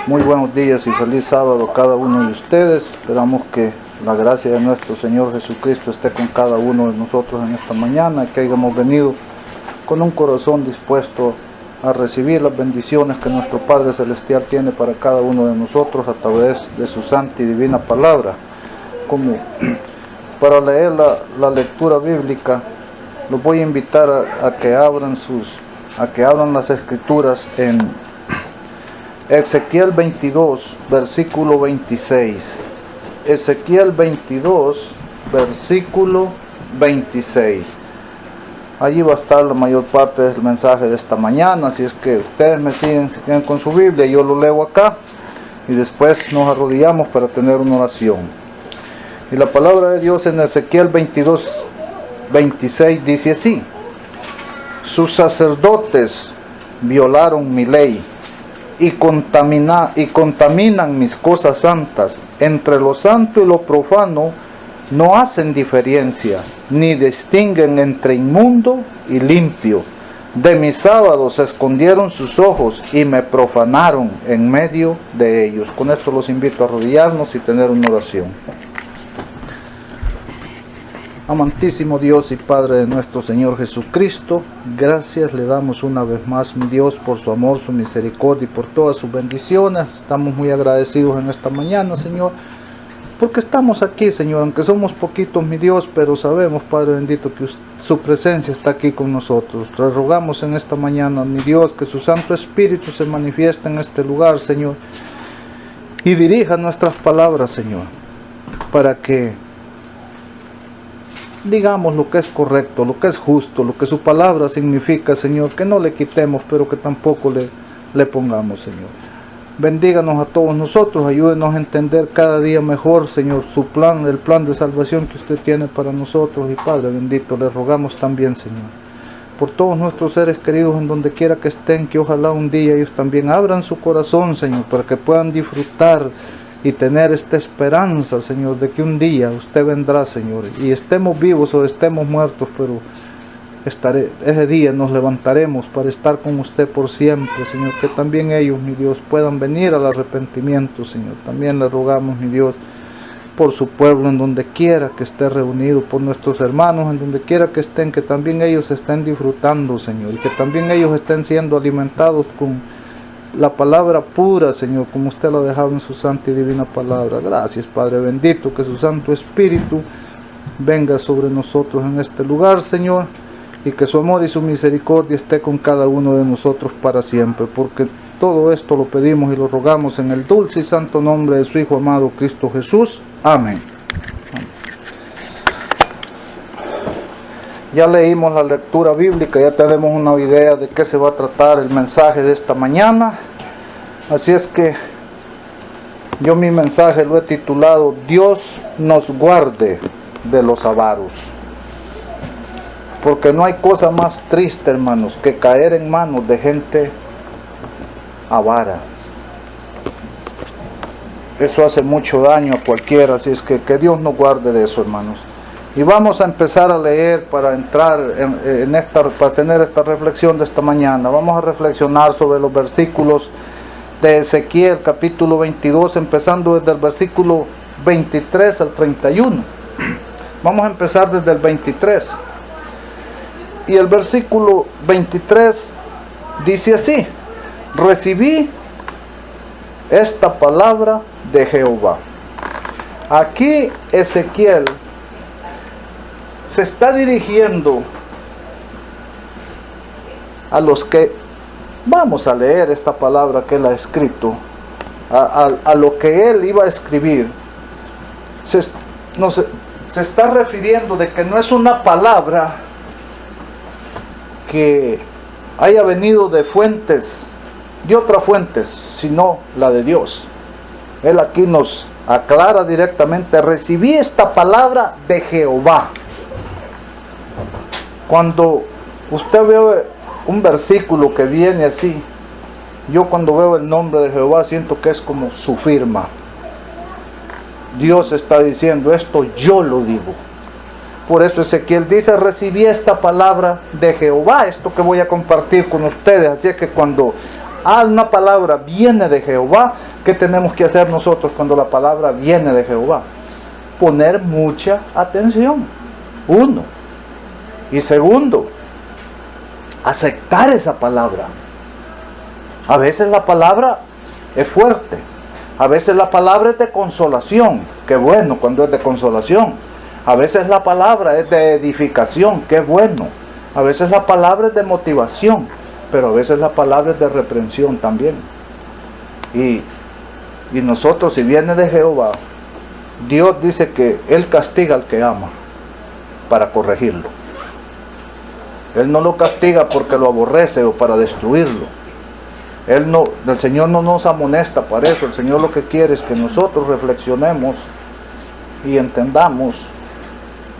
Muy buenos días y feliz sábado a cada uno de ustedes. Esperamos que la gracia de nuestro Señor Jesucristo esté con cada uno de nosotros en esta mañana, que hayamos venido con un corazón dispuesto a recibir las bendiciones que nuestro Padre Celestial tiene para cada uno de nosotros a través de su santa y divina palabra. Como para leer la lectura bíblica, los voy a invitar a que abran las escrituras en Ezequiel 22, versículo 26. Ezequiel 22, versículo 26. Allí va a estar la mayor parte del mensaje de esta mañana, así es que ustedes me siguen con su Biblia, yo lo leo acá y después nos arrodillamos para tener una oración. Y la palabra de Dios en Ezequiel 22, 26 dice así: sus sacerdotes violaron mi ley y contaminan mis cosas santas. Entre lo santo y lo profano no hacen diferencia, ni distinguen entre inmundo y limpio. De mis sábados escondieron sus ojos y me profanaron en medio de ellos. Con esto los invito a arrodillarnos y tener una oración. Amantísimo Dios y Padre de nuestro Señor Jesucristo, gracias le damos una vez más, mi Dios, por su amor, su misericordia y por todas sus bendiciones. Estamos muy agradecidos en esta mañana, Señor, porque estamos aquí, Señor, aunque somos poquitos, mi Dios, pero sabemos, Padre bendito, que su presencia está aquí con nosotros. Le rogamos en esta mañana, mi Dios, que su Santo Espíritu se manifieste en este lugar, Señor, y dirija nuestras palabras, Señor, para que digamos lo que es correcto, lo que es justo, lo que su palabra significa, Señor, que no le quitemos, pero que tampoco le pongamos, Señor. Bendíganos a todos nosotros, ayúdenos a entender cada día mejor, Señor, su plan, el plan de salvación que usted tiene para nosotros. Y Padre bendito, le rogamos también, Señor, por todos nuestros seres queridos en donde quiera que estén, que ojalá un día ellos también abran su corazón, Señor, para que puedan disfrutar y tener esta esperanza, Señor, de que un día usted vendrá, Señor, y estemos vivos o estemos muertos, pero ese día nos levantaremos para estar con usted por siempre, Señor. Que también ellos, mi Dios, puedan venir al arrepentimiento, Señor. También le rogamos, mi Dios, por su pueblo, en donde quiera que esté reunido, por nuestros hermanos, en donde quiera que estén, que también ellos estén disfrutando, Señor, y que también ellos estén siendo alimentados con la palabra pura, Señor, como usted lo ha dejado en su santa y divina palabra. Gracias, Padre bendito, que su Santo Espíritu venga sobre nosotros en este lugar, Señor, y que su amor y su misericordia esté con cada uno de nosotros para siempre, porque todo esto lo pedimos y lo rogamos en el dulce y santo nombre de su Hijo amado Cristo Jesús. Amén. Ya leímos la lectura bíblica, ya tenemos una idea de qué se va a tratar el mensaje de esta mañana. Así es que yo mi mensaje lo he titulado: Dios nos guarde de los avaros. Porque no hay cosa más triste, hermanos, que caer en manos de gente avara. Eso hace mucho daño a cualquiera, así es que Dios nos guarde de eso, hermanos. Y vamos a empezar a leer para entrar para tener esta reflexión de esta mañana. Vamos a reflexionar sobre los versículos de Ezequiel capítulo 22, empezando desde el versículo 23 al 31. Vamos a empezar desde el 23. Y el versículo 23 dice así: recibí esta palabra de Jehová. Aquí Ezequiel se está dirigiendo a los que vamos a leer esta palabra que él ha escrito, a lo que él iba a escribir. Se está refiriendo de que no es una palabra que haya venido de otras fuentes, sino la de Dios. Él aquí nos aclara directamente: recibí esta palabra de Jehová. Cuando usted ve un versículo que viene así, yo cuando veo el nombre de Jehová siento que es como su firma. Dios está diciendo: esto yo lo digo. Por eso Ezequiel dice: recibí esta palabra de Jehová, esto que voy a compartir con ustedes. Así es que cuando una palabra viene de Jehová, ¿qué tenemos que hacer nosotros cuando la palabra viene de Jehová? Poner mucha atención. Uno. Y segundo, aceptar esa palabra. A veces la palabra es fuerte. A veces la palabra es de consolación. Qué bueno cuando es de consolación. A veces la palabra es de edificación. Qué bueno. A veces la palabra es de motivación. Pero a veces la palabra es de reprensión también. Y nosotros, si viene de Jehová, Dios dice que Él castiga al que ama para corregirlo. Él no lo castiga porque lo aborrece o para destruirlo. El Señor no nos amonesta para eso. El Señor lo que quiere es que nosotros reflexionemos y entendamos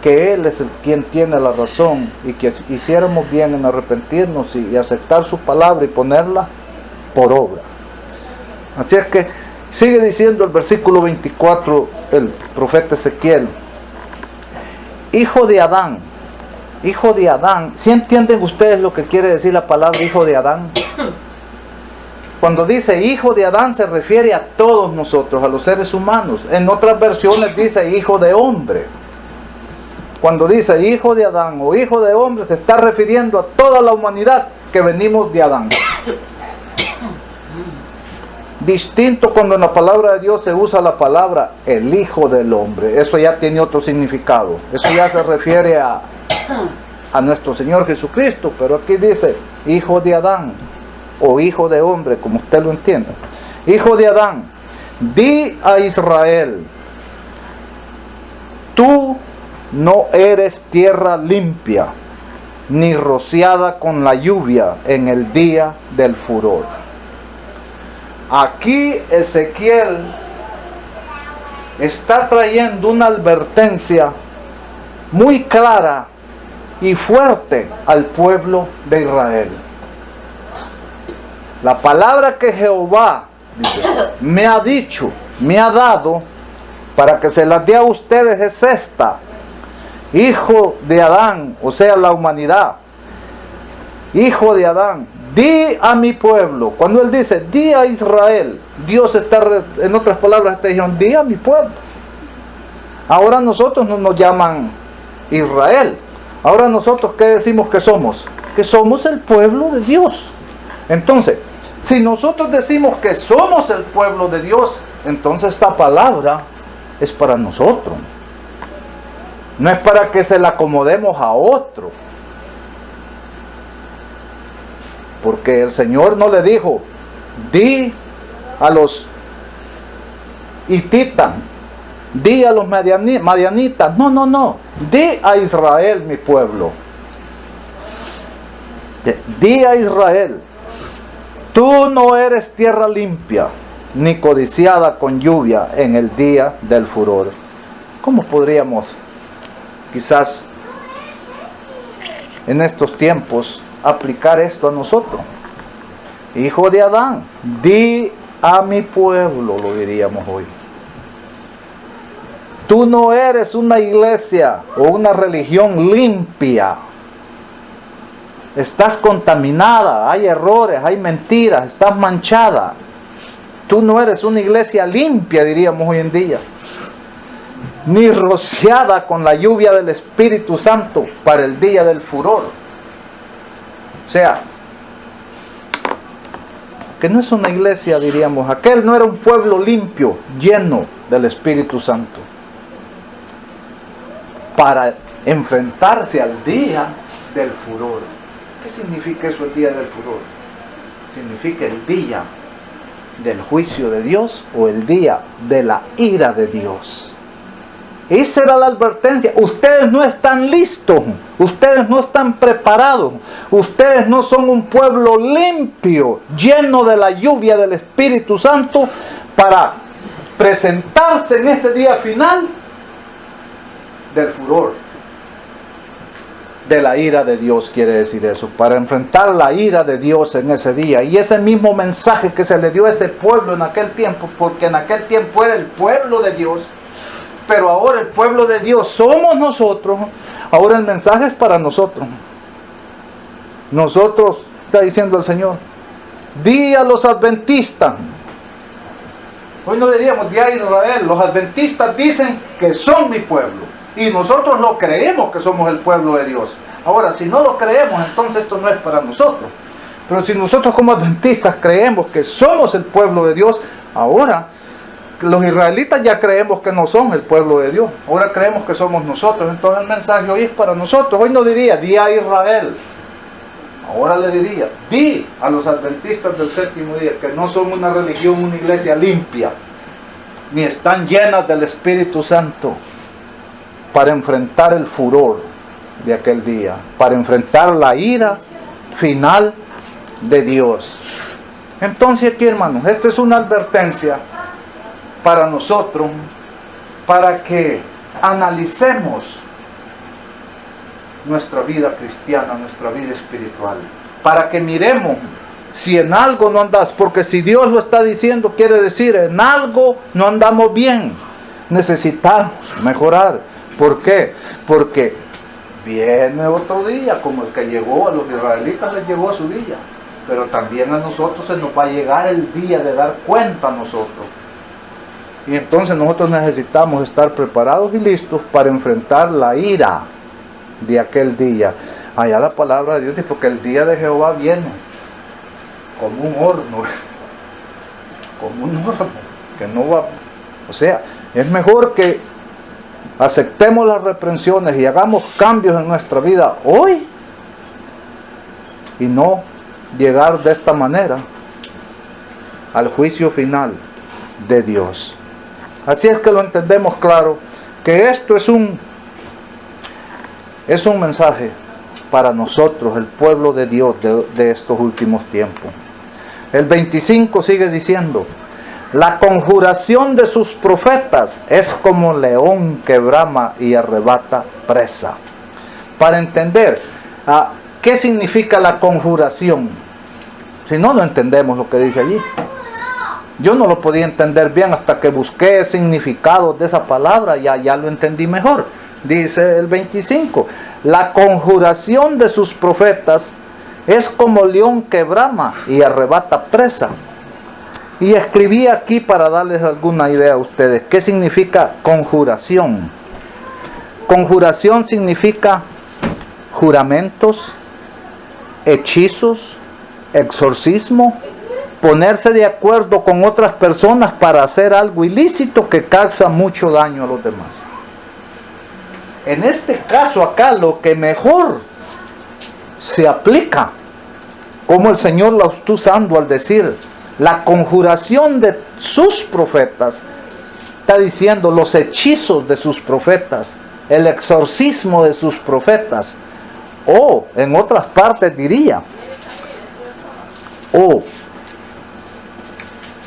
que Él es quien tiene la razón, y que hiciéramos bien en arrepentirnos y aceptar su palabra y ponerla por obra. Así es que sigue diciendo el versículo 24 el profeta Ezequiel: hijo de Adán. Hijo de Adán. ¿Sí entienden ustedes lo que quiere decir la palabra hijo de Adán? Cuando dice hijo de Adán se refiere a todos nosotros, a los seres humanos. En otras versiones dice hijo de hombre. Cuando dice hijo de Adán o hijo de hombre, se está refiriendo a toda la humanidad que venimos de Adán. Distinto cuando en la palabra de Dios se usa la palabra el hijo del hombre. Eso ya tiene otro significado. Eso ya se refiere a nuestro Señor Jesucristo. Pero aquí dice hijo de Adán o hijo de hombre, como usted lo entienda. Hijo de Adán, di a Israel: tú no eres tierra limpia, ni rociada con la lluvia en el día del furor. Aquí Ezequiel está trayendo una advertencia muy clara y fuerte al pueblo de Israel. La palabra que Jehová me ha dicho, me ha dado, para que se las dé a ustedes es esta: hijo de Adán, o sea la humanidad, hijo de Adán, di a mi pueblo. Cuando él dice di a Israel, Dios está, en otras palabras, está diciendo di a mi pueblo. Ahora nosotros no nos llaman Israel. Ahora nosotros, ¿qué decimos que somos? Que somos el pueblo de Dios. Entonces, si nosotros decimos que somos el pueblo de Dios, entonces esta palabra es para nosotros. No es para que se la acomodemos a otro. Porque el Señor no le dijo, di a los hititas, di a los madianitas. No. Di a Israel, mi pueblo. Di a Israel: tú no eres tierra limpia, ni codiciada con lluvia en el día del furor. ¿Cómo podríamos quizás en estos tiempos aplicar esto a nosotros? Hijo de Adán, di a mi pueblo, lo diríamos hoy. Tú no eres una iglesia o una religión limpia. Estás contaminada, hay errores, hay mentiras, estás manchada. Tú no eres una iglesia limpia, diríamos hoy en día, ni rociada con la lluvia del Espíritu Santo para el día del furor. O sea, que no es una iglesia, diríamos, aquel no era un pueblo limpio, lleno del Espíritu Santo, para enfrentarse al día del furor. ¿Qué significa eso, el día del furor? Significa el día del juicio de Dios o el día de la ira de Dios. Esa era la advertencia. Ustedes no están listos, ustedes no están preparados, ustedes no son un pueblo limpio, lleno de la lluvia del Espíritu Santo, para presentarse en ese día final del furor, de la ira de Dios, quiere decir eso, para enfrentar la ira de Dios en ese día. Y ese mismo mensaje que se le dio a ese pueblo en aquel tiempo, porque en aquel tiempo era el pueblo de Dios, pero ahora el pueblo de Dios somos nosotros. Ahora el mensaje es para nosotros. Nosotros, está diciendo el Señor, Di a los adventistas. Hoy no diríamos di a Israel. Los adventistas dicen que son mi pueblo. Y nosotros lo creemos que somos el pueblo de Dios. Ahora, si no lo creemos, entonces esto no es para nosotros. Pero si nosotros como adventistas creemos que somos el pueblo de Dios, ahora los israelitas ya creemos que no son el pueblo de Dios. Ahora creemos que somos nosotros. Entonces el mensaje hoy es para nosotros. Hoy no diría di a Israel. Ahora le diría, di a los adventistas del séptimo día que no son una religión, una iglesia limpia, ni están llenas del Espíritu Santo para enfrentar el furor de aquel día, para enfrentar la ira final de Dios. Entonces aquí, hermanos, esta es una advertencia para nosotros, para que analicemos nuestra vida cristiana, nuestra vida espiritual, para que miremos si en algo no andas, porque si Dios lo está diciendo, quiere decir en algo no andamos bien, necesitamos mejorar. ¿Por qué? Porque viene otro día, como el que llegó a los israelitas, les llegó a su día, pero también a nosotros se nos va a llegar el día de dar cuenta a nosotros. Y entonces nosotros necesitamos estar preparados y listos para enfrentar la ira de aquel día. Allá la palabra de Dios dice, porque el día de Jehová viene como un horno, que no va, o sea, es mejor que aceptemos las reprensiones y hagamos cambios en nuestra vida hoy y no llegar de esta manera al juicio final de Dios. Así es que lo entendemos claro, que esto es un mensaje para nosotros, el pueblo de Dios de estos últimos tiempos. El 25 sigue diciendo, la conjuración de sus profetas es como león que brama y arrebata presa. Para entender qué significa la conjuración, si no, no entendemos lo que dice allí. Yo no lo podía entender bien hasta que busqué el significado de esa palabra, ya lo entendí mejor. Dice el 25, la conjuración de sus profetas es como león que brama y arrebata presa. Y escribí aquí para darles alguna idea a ustedes. ¿Qué significa conjuración? Conjuración significa juramentos, hechizos, exorcismo, ponerse de acuerdo con otras personas para hacer algo ilícito que causa mucho daño a los demás. En este caso acá, lo que mejor se aplica, como el Señor lo está usando al decir, la conjuración de sus profetas, está diciendo los hechizos de sus profetas, el exorcismo de sus profetas, o en otras partes diría, o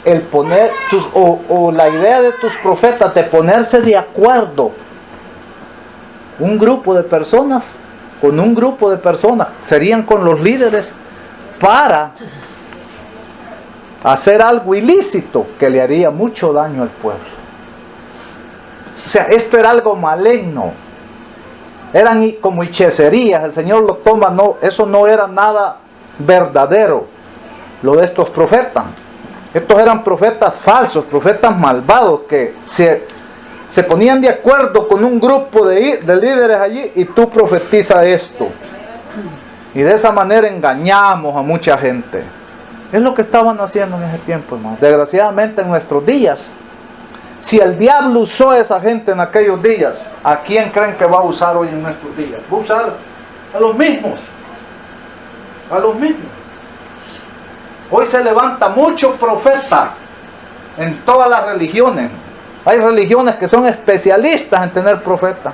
el poner o la idea de tus profetas de ponerse de acuerdo un grupo de personas con un grupo de personas, serían con los líderes, para hacer algo ilícito que le haría mucho daño al pueblo. O sea, esto era algo maligno, eran como hechicerías. El Señor lo toma, no, eso no era nada verdadero, lo de estos profetas. Estos eran profetas falsos, profetas malvados, que se ponían de acuerdo con un grupo de líderes allí, y tú profetizas esto. Y de esa manera engañamos a mucha gente. Es lo que estaban haciendo en ese tiempo, hermano. Desgraciadamente en nuestros días, si el diablo usó a esa gente en aquellos días, ¿a quién creen que va a usar hoy en nuestros días? Va a usar a los mismos. A los mismos. Hoy se levanta mucho profeta en todas las religiones. Hay religiones que son especialistas en tener profetas.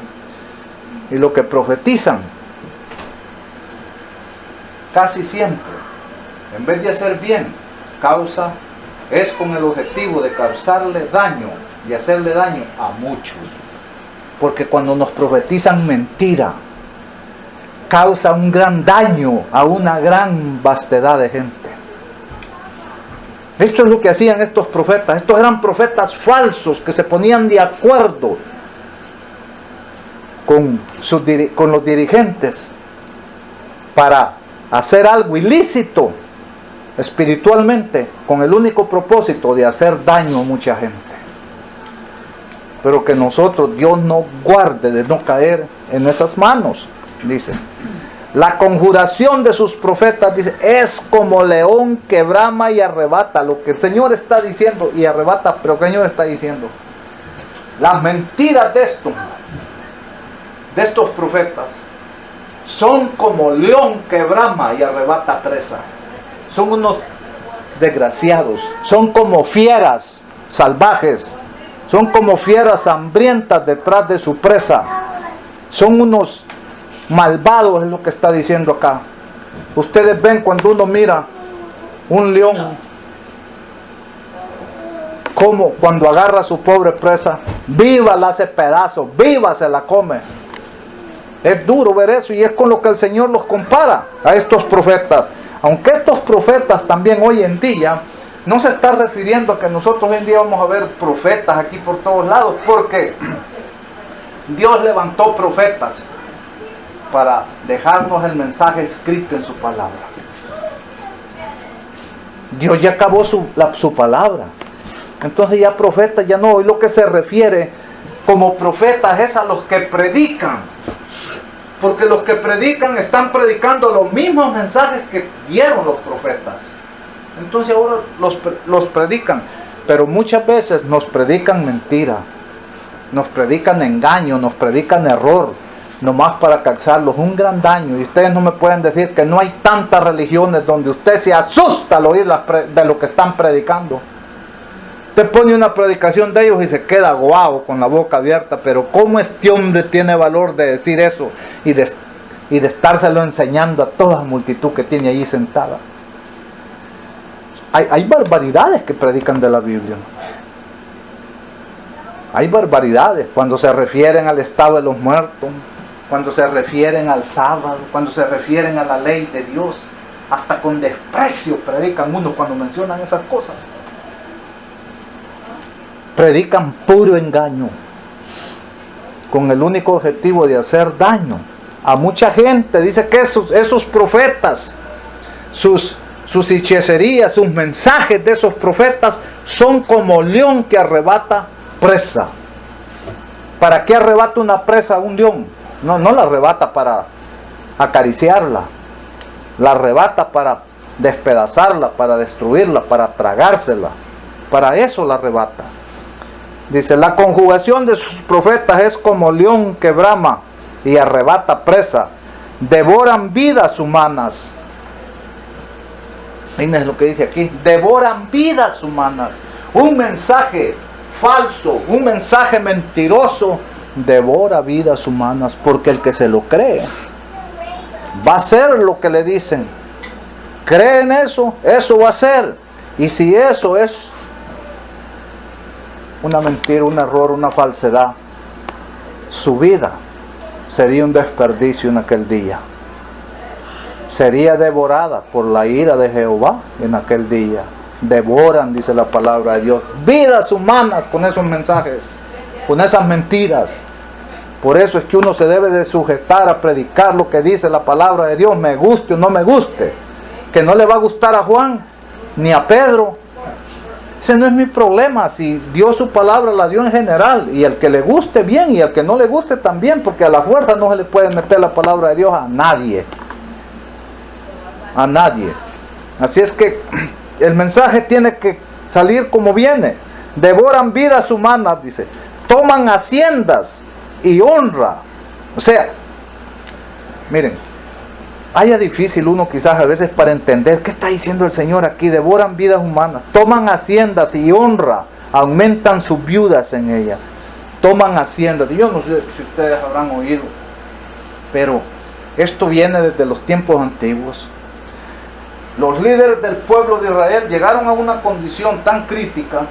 Y lo que profetizan, casi siempre, en vez de hacer bien, es con el objetivo de causarle daño y hacerle daño a muchos. Porque cuando nos profetizan mentira, causa un gran daño a una gran vastedad de gente. Esto es lo que hacían estos profetas. Estos eran profetas falsos que se ponían de acuerdo con los dirigentes para hacer algo ilícito espiritualmente, con el único propósito de hacer daño a mucha gente. Pero que nosotros, Dios nos guarde de no caer en esas manos, dice. La conjuración de sus profetas, dice, es como león que brama y arrebata. Lo que el Señor está diciendo, y arrebata, pero que el Señor está diciendo. Las mentiras de estos profetas, son como león que brama y arrebata presa. Son unos desgraciados, son como fieras salvajes, son como fieras hambrientas detrás de su presa. Son unos malvados, es lo que está diciendo acá. Ustedes ven cuando uno mira un león, como cuando agarra a su pobre presa, viva la hace pedazos, viva se la come. Es duro ver eso, y es con lo que el Señor los compara a estos profetas. Aunque estos profetas también hoy en día, no se está refiriendo a que nosotros hoy en día vamos a ver profetas aquí por todos lados, porque Dios levantó profetas para dejarnos el mensaje escrito en su palabra. Dios ya acabó su palabra. Entonces ya profetas ya no. Hoy lo que se refiere como profetas es a los que predican. Porque los que predican están predicando los mismos mensajes que dieron los profetas. Entonces ahora los predican. Pero muchas veces nos predican mentira. Nos predican engaño, nos predican error. Nomás para causarlos un gran daño. Y ustedes no me pueden decir que no hay tantas religiones donde usted se asusta al oír de lo que están predicando. Usted pone una predicación de ellos y se queda guau con la boca abierta. Pero ¿cómo este hombre tiene valor de decir eso y de estárselo enseñando a toda la multitud que tiene allí sentada? Hay barbaridades que predican de la Biblia. Hay barbaridades cuando se refieren al estado de los muertos, cuando se refieren al sábado, cuando se refieren a la ley de Dios. Hasta con desprecio predican unos cuando mencionan esas cosas. Predican puro engaño, con el único objetivo de hacer daño a mucha gente. Dice que esos profetas, sus hechicerías, sus mensajes de esos profetas son como león que arrebata presa. ¿Para qué arrebata una presa a un león? No la arrebata para acariciarla, la arrebata para despedazarla, para destruirla, para tragársela. Para eso la arrebata. Dice, la conjugación de sus profetas es como león que brama y arrebata presa. Devoran vidas humanas. Miren lo que dice aquí. Devoran vidas humanas. Un mensaje falso, un mensaje mentiroso, devora vidas humanas, porque el que se lo cree va a hacer lo que le dicen. Cree en eso, eso va a ser. Y si eso es una mentira, un error, una falsedad, su vida sería un desperdicio en aquel día. Sería devorada por la ira de Jehová en aquel día. Devoran, dice la palabra de Dios, vidas humanas con esos mensajes, con esas mentiras. Por eso es que uno se debe de sujetar a predicar lo que dice la palabra de Dios, me guste o no me guste. Que no le va a gustar a Juan ni a Pedro. Ese no es mi problema. Si Dios su palabra la dio en general, y el que le guste bien y el que no le guste también, porque a la fuerza no se le puede meter la palabra de Dios a nadie. A nadie. Así es que el mensaje tiene que salir como viene. Devoran vidas humanas, dice. Toman haciendas y honra. O sea, miren, haya difícil uno quizás a veces para entender qué está diciendo el Señor aquí. Devoran vidas humanas, toman haciendas y honra, aumentan sus viudas en ella. Toman haciendas. Yo no sé si ustedes habrán oído, pero esto viene desde los tiempos antiguos. Los líderes del pueblo de Israel llegaron a una condición tan crítica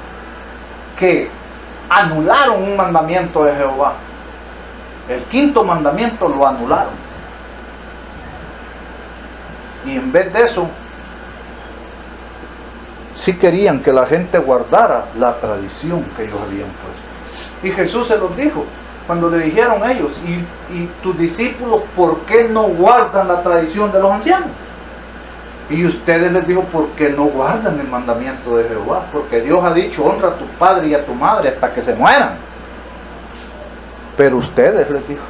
que anularon un mandamiento de Jehová. El quinto mandamiento lo anularon. Y en vez de eso, sí querían que la gente guardara la tradición que ellos habían puesto. Y Jesús se los dijo, cuando le dijeron ellos, ¿y tus discípulos por qué no guardan la tradición de los ancianos? Y ustedes les dijo, porque no guardan el mandamiento de Jehová, porque Dios ha dicho, honra a tu padre y a tu madre hasta que se mueran. Pero ustedes, les dijo,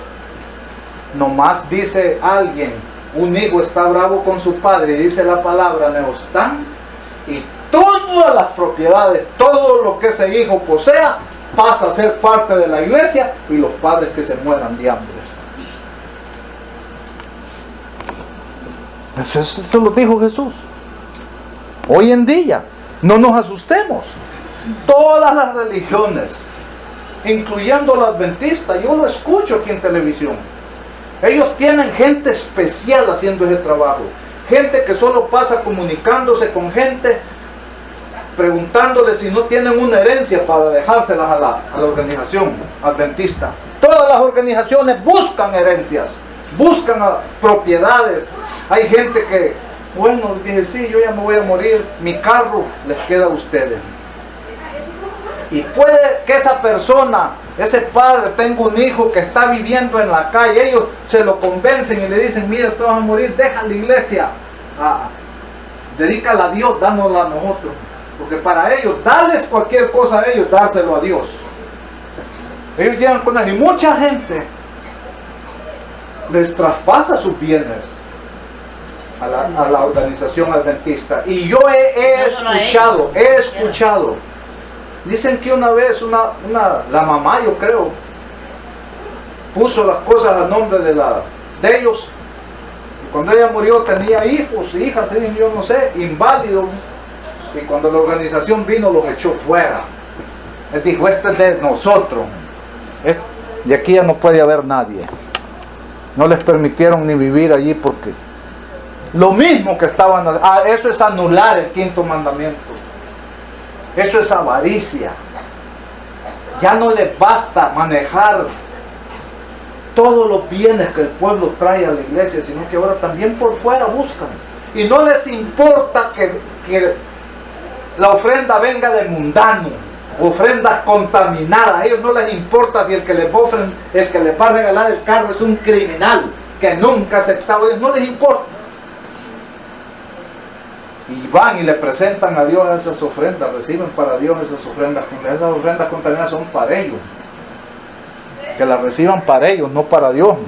nomás dice alguien, un hijo está bravo con su padre, y dice la palabra neostán, y todas las propiedades, todo lo que ese hijo posea, pasa a ser parte de la iglesia, y los padres que se mueran de hambre. Eso lo dijo Jesús. Hoy en día, no nos asustemos. Todas las religiones, incluyendo la adventista, yo lo escucho aquí en televisión. Ellos tienen gente especial haciendo ese trabajo. Gente que solo pasa comunicándose con gente, preguntándole si no tienen una herencia para dejárselas a la organización adventista. Todas las organizaciones buscan herencias, buscan propiedades. Hay gente que, bueno, dije, sí, yo ya me voy a morir, mi carro les queda a ustedes. Y puede que esa persona, ese padre, tenga un hijo que está viviendo en la calle, ellos se lo convencen y le dicen, mira, tú vas a morir, deja la iglesia, dedícala a Dios, dánosla a nosotros. Porque para ellos, darles cualquier cosa a ellos, dárselo a Dios. Ellos llegan con eso, y mucha gente les traspasa sus bienes a la organización adventista. Y yo he escuchado. Dicen que una vez la mamá, yo creo, puso las cosas a nombre de ellos. Y cuando ella murió tenía hijos, hijas, yo no sé, inválidos. Y cuando la organización vino, los echó fuera. Él dijo, esto es de nosotros. Y aquí ya no puede haber nadie. No les permitieron ni vivir allí porque lo mismo que estaban... eso es anular el quinto mandamiento. Eso es avaricia. Ya no les basta manejar todos los bienes que el pueblo trae a la iglesia, sino que ahora también por fuera buscan. Y no les importa que la ofrenda venga de mundano, ofrendas contaminadas. A ellos no les importa si el que les va a regalar el carro es un criminal que nunca ha aceptado. A ellos no les importa. Y van y le presentan a Dios esas ofrendas, reciben para Dios esas ofrendas contaminadas son para ellos. Que las reciban para ellos, no para Dios.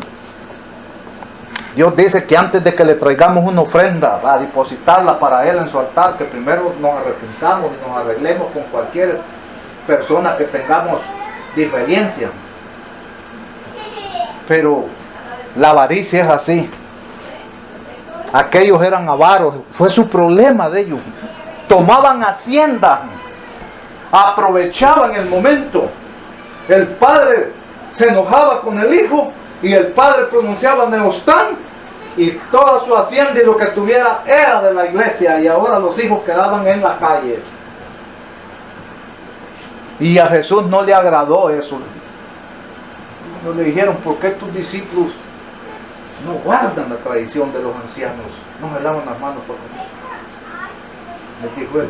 Dios dice que antes de que le traigamos una ofrenda a depositarla para Él en su altar, que primero nos arrepintamos y nos arreglemos con cualquier persona que tengamos diferencia. Pero la avaricia es así. Aquellos eran avaros, fue su problema de ellos. Tomaban hacienda, aprovechaban el momento. El padre se enojaba con el hijo y el padre pronunciaba neostán y toda su hacienda y lo que tuviera era de la iglesia, y ahora los hijos quedaban en la calle. Y a Jesús no le agradó eso. No le dijeron, ¿por qué tus discípulos no guardan la tradición de los ancianos? No se lavan las manos por comer. Les dijo él,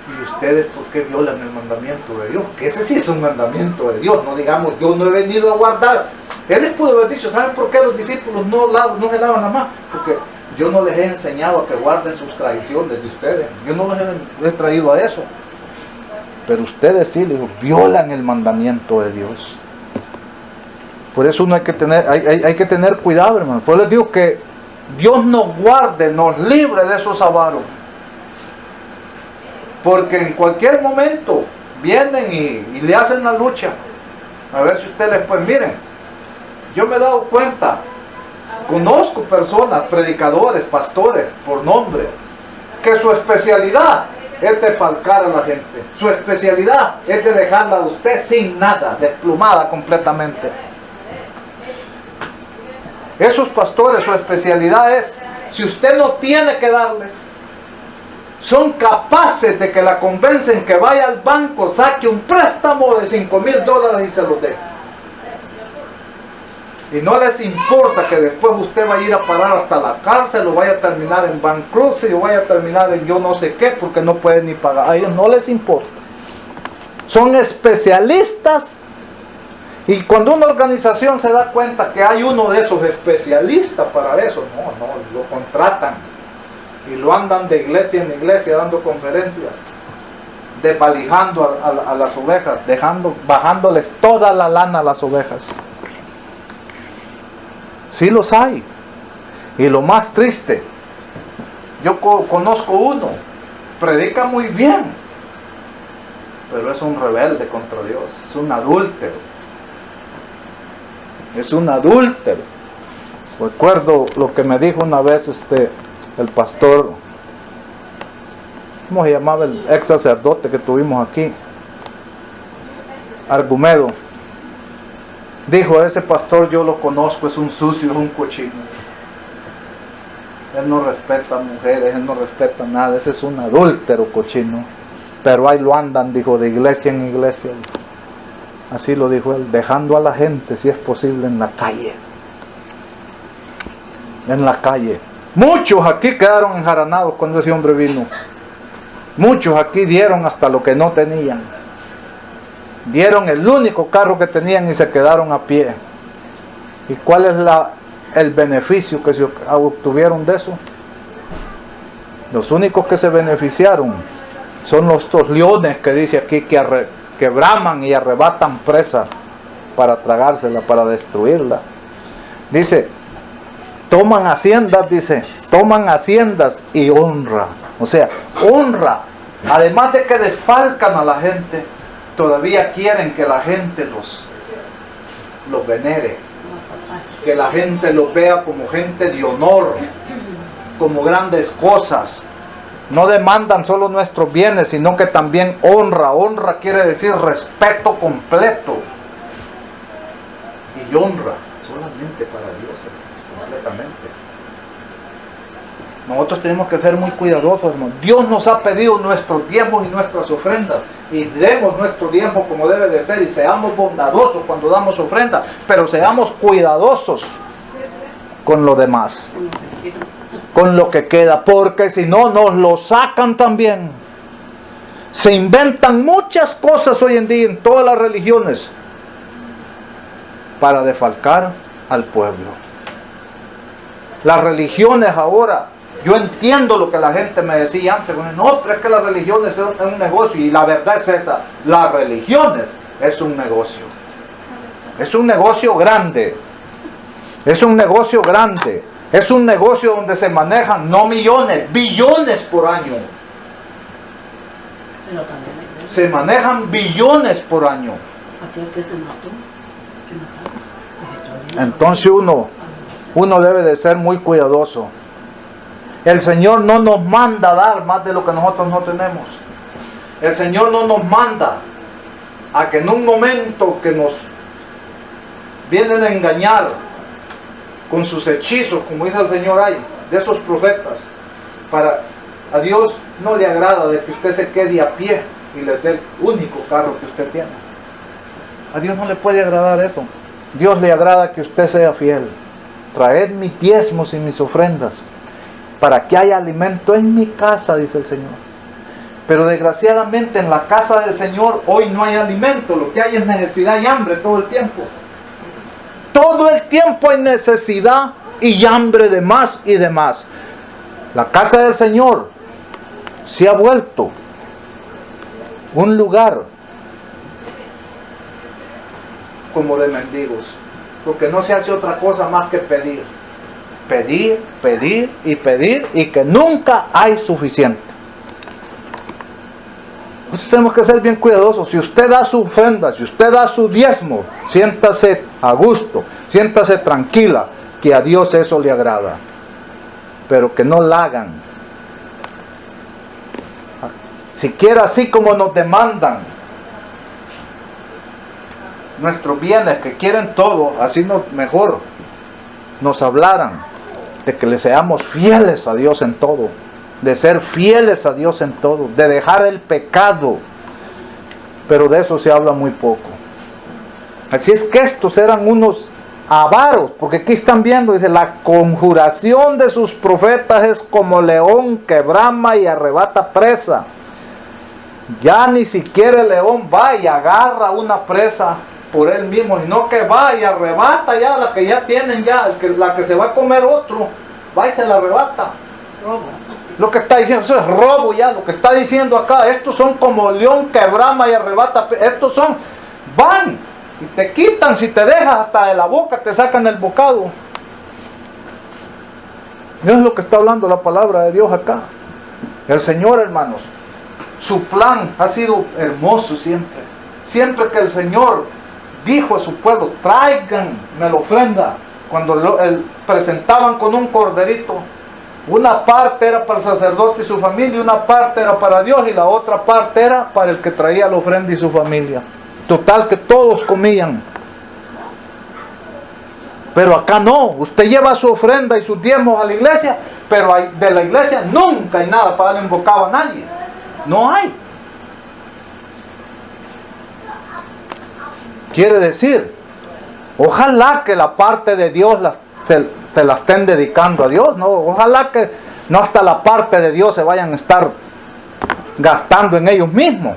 ¿y ustedes por qué violan el mandamiento de Dios? Que ese sí es un mandamiento de Dios. No digamos, yo no he venido a guardar. Él les pudo haber dicho, ¿saben por qué los discípulos no se lavan las manos? Porque yo no les he enseñado a que guarden sus tradiciones de ustedes. Yo no los he traído a eso. Pero ustedes sí, les digo, violan el mandamiento de Dios. Por eso uno hay que tener cuidado, hermano. Por eso les digo que Dios nos guarde, nos libre de esos avaros. Porque en cualquier momento vienen y le hacen la lucha. A ver si ustedes, pues miren, yo me he dado cuenta, conozco personas, predicadores, pastores, por nombre, que su especialidad es de falcar a la gente. Su especialidad es de dejarla a usted sin nada, desplumada completamente. Esos pastores, su especialidad es, si usted no tiene que darles, son capaces de que la convencen que vaya al banco, saque un préstamo de $5,000 y se los dé. Y no les importa que después usted vaya a ir a parar hasta la cárcel, o vaya a terminar en bankruptcy, o vaya a terminar en yo no sé qué, porque no pueden ni pagar. A ellos no les importa. Son especialistas. Y cuando una organización se da cuenta que hay uno de esos especialistas para eso, no, lo contratan. Y lo andan de iglesia en iglesia dando conferencias, desvalijando a las ovejas, bajándoles toda la lana a las ovejas. Sí los hay. Y lo más triste, yo conozco uno, predica muy bien, pero es un rebelde contra Dios, es un adúltero. Es un adúltero. Recuerdo lo que me dijo una vez el pastor, ¿cómo se llamaba el ex sacerdote que tuvimos aquí? Argumedo. Dijo, ese pastor yo lo conozco, es un sucio, es un cochino. Él no respeta a mujeres, él no respeta nada, ese es un adúltero cochino. Pero ahí lo andan, dijo, de iglesia en iglesia. Así lo dijo él, dejando a la gente, si es posible, en la calle. En la calle. Muchos aquí quedaron enjaranados cuando ese hombre vino. Muchos aquí dieron hasta lo que no tenían. Dieron el único carro que tenían y se quedaron a pie. ¿Y cuál es el beneficio que se obtuvieron de eso? Los únicos que se beneficiaron son estos leones que dice aquí que braman y arrebatan presa para tragársela, para destruirla. Dice, toman haciendas y honra. O sea, honra. Además de que desfalcan a la gente, todavía quieren que la gente los venere, que la gente los vea como gente de honor, como grandes cosas. No demandan solo nuestros bienes, sino que también honra. Honra quiere decir respeto completo. Y honra solamente para Dios, completamente. Nosotros tenemos que ser muy cuidadosos, hermano. Dios nos ha pedido nuestros diezmos y nuestras ofrendas. Y demos nuestro diezmo como debe de ser. Y seamos bondadosos cuando damos ofrenda. Pero seamos cuidadosos con lo demás. Con lo que queda. Porque si no, nos lo sacan también. Se inventan muchas cosas hoy en día en todas las religiones para defalcar al pueblo. Las religiones ahora, yo entiendo lo que la gente me decía antes, no, pero es que las religiones es un negocio, y la verdad es esa, las religiones es un negocio. Es un negocio grande. Es un negocio grande. Es un negocio donde se manejan no millones, billones por año. Pero también se manejan billones por año. Aquel que se mató, que mataron. Entonces uno debe de ser muy cuidadoso. El Señor no nos manda a dar más de lo que nosotros no tenemos. El Señor no nos manda a que en un momento que nos vienen a engañar con sus hechizos, como dice el Señor ahí, de esos profetas, a Dios no le agrada de que usted se quede a pie y le dé el único carro que usted tiene. A Dios no le puede agradar eso. Dios le agrada que usted sea fiel. Traed mis diezmos y mis ofrendas para que haya alimento en mi casa, dice el Señor. Pero desgraciadamente en la casa del Señor hoy no hay alimento. Lo que hay es necesidad y hambre todo el tiempo. Todo el tiempo hay necesidad y hambre de más y de más. La casa del Señor se ha vuelto un lugar como de mendigos, porque no se hace otra cosa más que pedir, pedir, pedir y pedir, y que nunca hay suficiente. Entonces tenemos que ser bien cuidadosos. Si usted da su ofrenda, si usted da su diezmo, siéntase a gusto, siéntase tranquila, que a Dios eso le agrada, pero que no la hagan siquiera así como nos demandan nuestros bienes, que quieren todo, así mejor nos hablaran de que le seamos fieles a Dios en todo, de ser fieles a Dios en todo, de dejar el pecado, pero de eso se habla muy poco. Así es que estos eran unos avaros, porque aquí están viendo, dice, la conjuración de sus profetas es como león que brama y arrebata presa. Ya ni siquiera el león va y agarra una presa por él mismo, sino que va y arrebata ya la que ya tienen, ya la que se va a comer otro, va y se la arrebata. Robo. Lo que está diciendo, eso es robo ya. Lo que está diciendo acá, estos son como león que brama y arrebata. Estos son, van y te quitan, si te dejas hasta de la boca, te sacan el bocado. Eso es lo que está hablando la palabra de Dios acá. El Señor, hermanos, su plan ha sido hermoso siempre. Siempre que el Señor dijo a su pueblo, tráiganme la ofrenda, cuando presentaban con un corderito, una parte era para el sacerdote y su familia, una parte era para Dios y la otra parte era para el que traía la ofrenda y su familia. Total que todos comían. Pero acá no, usted lleva su ofrenda y sus diezmos a la iglesia, pero de la iglesia nunca hay nada para darle un bocado a nadie. No hay. Quiere decir, ojalá que la parte de Dios se la estén dedicando a Dios, ¿no? Ojalá que no hasta la parte de Dios se vayan a estar gastando en ellos mismos.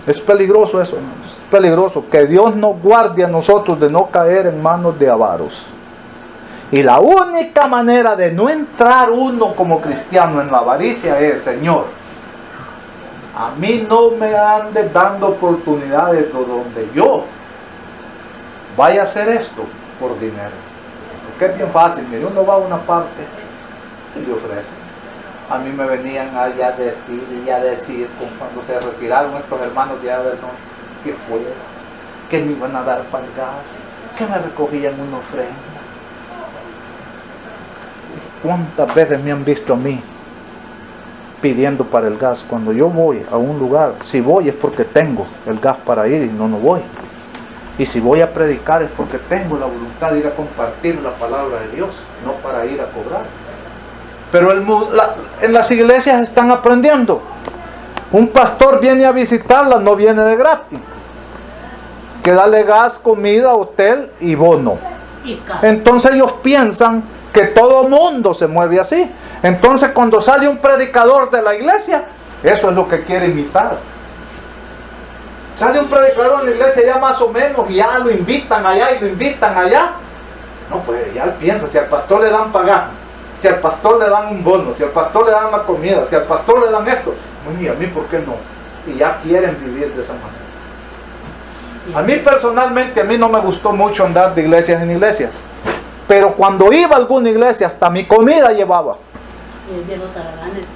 Es peligroso eso, hermanos. Es peligroso que Dios nos guarde a nosotros de no caer en manos de avaros. Y la única manera de no entrar uno como cristiano en la avaricia es, Señor, a mí no me andes dando oportunidades donde yo vaya a hacer esto por dinero. Porque es bien fácil, mire, uno va a una parte y le ofrecen. A mí me venían allá a decir cuando se retiraron estos hermanos de allá del norte, que fuera, que me iban a dar para el gas, que me recogían una ofrenda. ¿Cuántas veces me han visto a mí pidiendo para el gas? Cuando yo voy a un lugar, si voy es porque tengo el gas para ir y no voy. Y si voy a predicar es porque tengo la voluntad de ir a compartir la palabra de Dios, no para ir a cobrar. Pero en las iglesias están aprendiendo. Un pastor viene a visitarla, no viene de gratis. Que dale gas, comida, hotel y bono. Entonces ellos piensan que todo mundo se mueve así. Entonces cuando sale un predicador de la iglesia, eso es lo que quiere imitar. Sale un predicador en la iglesia ya más o menos y ya lo invitan allá y lo invitan allá. No, pues ya él piensa, si al pastor le dan pagar, si al pastor le dan un bono, si al pastor le dan la comida, si al pastor le dan esto, bueno, y a mí ¿por qué no? Y ya quieren vivir de esa manera. A mí personalmente, a mí no me gustó mucho andar de iglesias en iglesias. Pero cuando iba a alguna iglesia, hasta mi comida llevaba.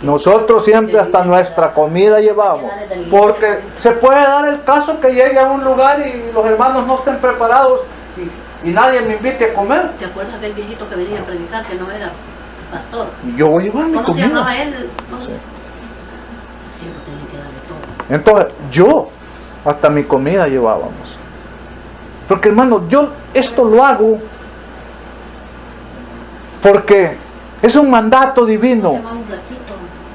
Nosotros siempre hasta nuestra comida llevamos. Porque se puede dar el caso que llegue a un lugar y los hermanos no estén preparados y nadie me invite a comer. ¿Te acuerdas aquel viejito que venía a predicar que no era pastor? Yo voy a llevar mi comida. ¿Cómo se llamaba él? Sí. Siempre tenía que darle todo. Entonces, yo hasta mi comida llevábamos. Porque hermano, yo esto lo hago porque es un mandato divino.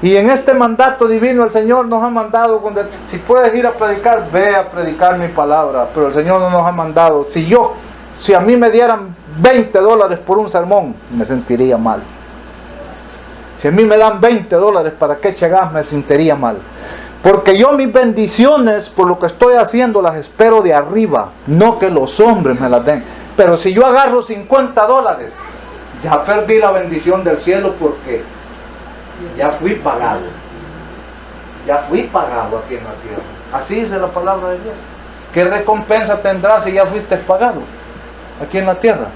Y en este mandato divino el Señor nos ha mandado, si puedes ir a predicar, ve a predicar mi palabra. Pero el Señor no nos ha mandado. Si a mí me dieran $20 por un sermón, me sentiría mal. Si a mí me dan $20 para que eche gas, me sentiría mal. Porque yo mis bendiciones por lo que estoy haciendo las espero de arriba, no que los hombres me las den. Pero si yo agarro $50, ya perdí la bendición del cielo porque ya fui pagado. Ya fui pagado aquí en la tierra. Así dice la palabra de Dios. ¿Qué recompensa tendrás si ya fuiste pagado aquí en la tierra?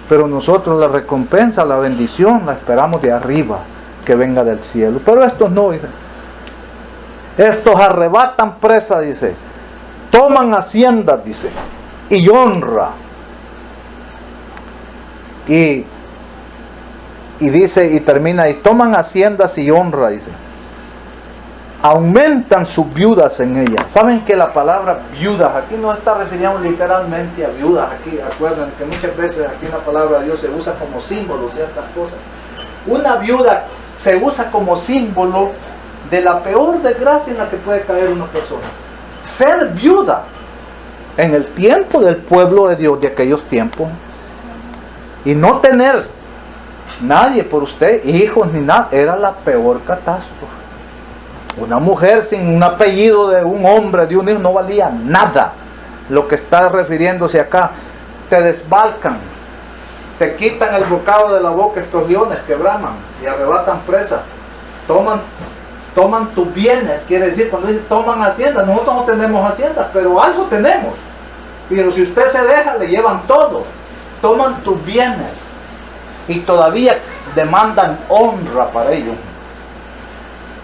Pero nosotros la recompensa, la bendición, la esperamos de arriba, que venga del cielo. Pero estos no, dice. Estos arrebatan presa, dice. Toman haciendas, dice. Y honra. Y dice, y termina, y toman haciendas y honra, dice. Aumentan sus viudas en ellas. ¿Saben que la palabra viudas aquí no está refiriendo literalmente a viudas? Aquí, acuérdense que muchas veces aquí en la palabra de Dios se usa como símbolo ciertas cosas. Una viuda se usa como símbolo de la peor desgracia en la que puede caer una persona. Ser viuda en el tiempo del pueblo de Dios de aquellos tiempos y no tener nadie por usted, hijos ni nada, era la peor catástrofe. Una mujer sin un apellido de un hombre, de un hijo, no valía nada. Lo que está refiriéndose acá, te desbalcan, te quitan el bocado de la boca estos leones que braman y arrebatan presa. Toman tus bienes, quiere decir, cuando dice toman hacienda, nosotros no tenemos hacienda, pero algo tenemos. Pero si usted se deja, le llevan todo. Toman tus bienes y todavía demandan honra para ellos.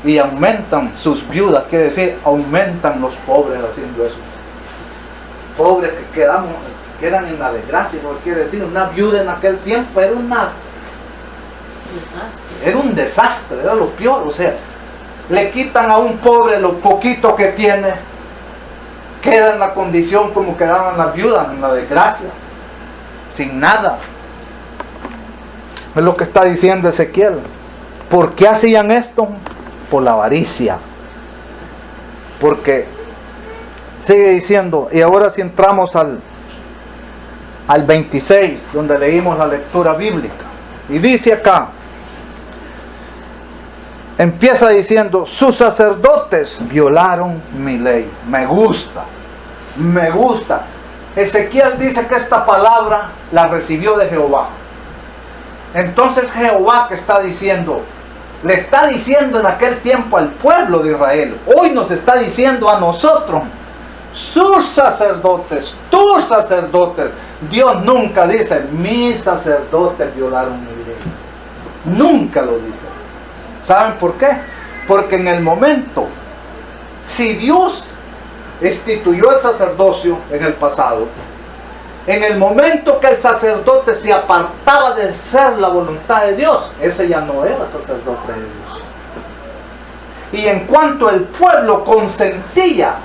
Y aumentan sus viudas, quiere decir, aumentan los pobres haciendo eso. Pobres que quedan en la desgracia, porque quiere decir, una viuda en aquel tiempo era un desastre, era lo peor. O sea, le quitan a un pobre lo poquito que tiene, queda en la condición como quedaban las viudas, en la desgracia, sin nada. Es lo que está diciendo Ezequiel. ¿Por qué hacían esto? Por la avaricia. Porque sigue diciendo, y ahora si entramos al 26, donde leímos la lectura bíblica, y dice acá, empieza diciendo, sus sacerdotes violaron mi ley. Me gusta. Ezequiel dice que esta palabra la recibió de Jehová. Entonces Jehová, que está diciendo, le está diciendo en aquel tiempo al pueblo de Israel, hoy nos está diciendo a nosotros, sus sacerdotes, tus sacerdotes. Dios nunca dice, mis sacerdotes violaron mi ley. Nunca lo dice. ¿Saben por qué? Porque en el momento, si Dios instituyó el sacerdocio en el pasado, en el momento que el sacerdote se apartaba de ser la voluntad de Dios, ese ya no era sacerdote de Dios. Y en cuanto el pueblo consentía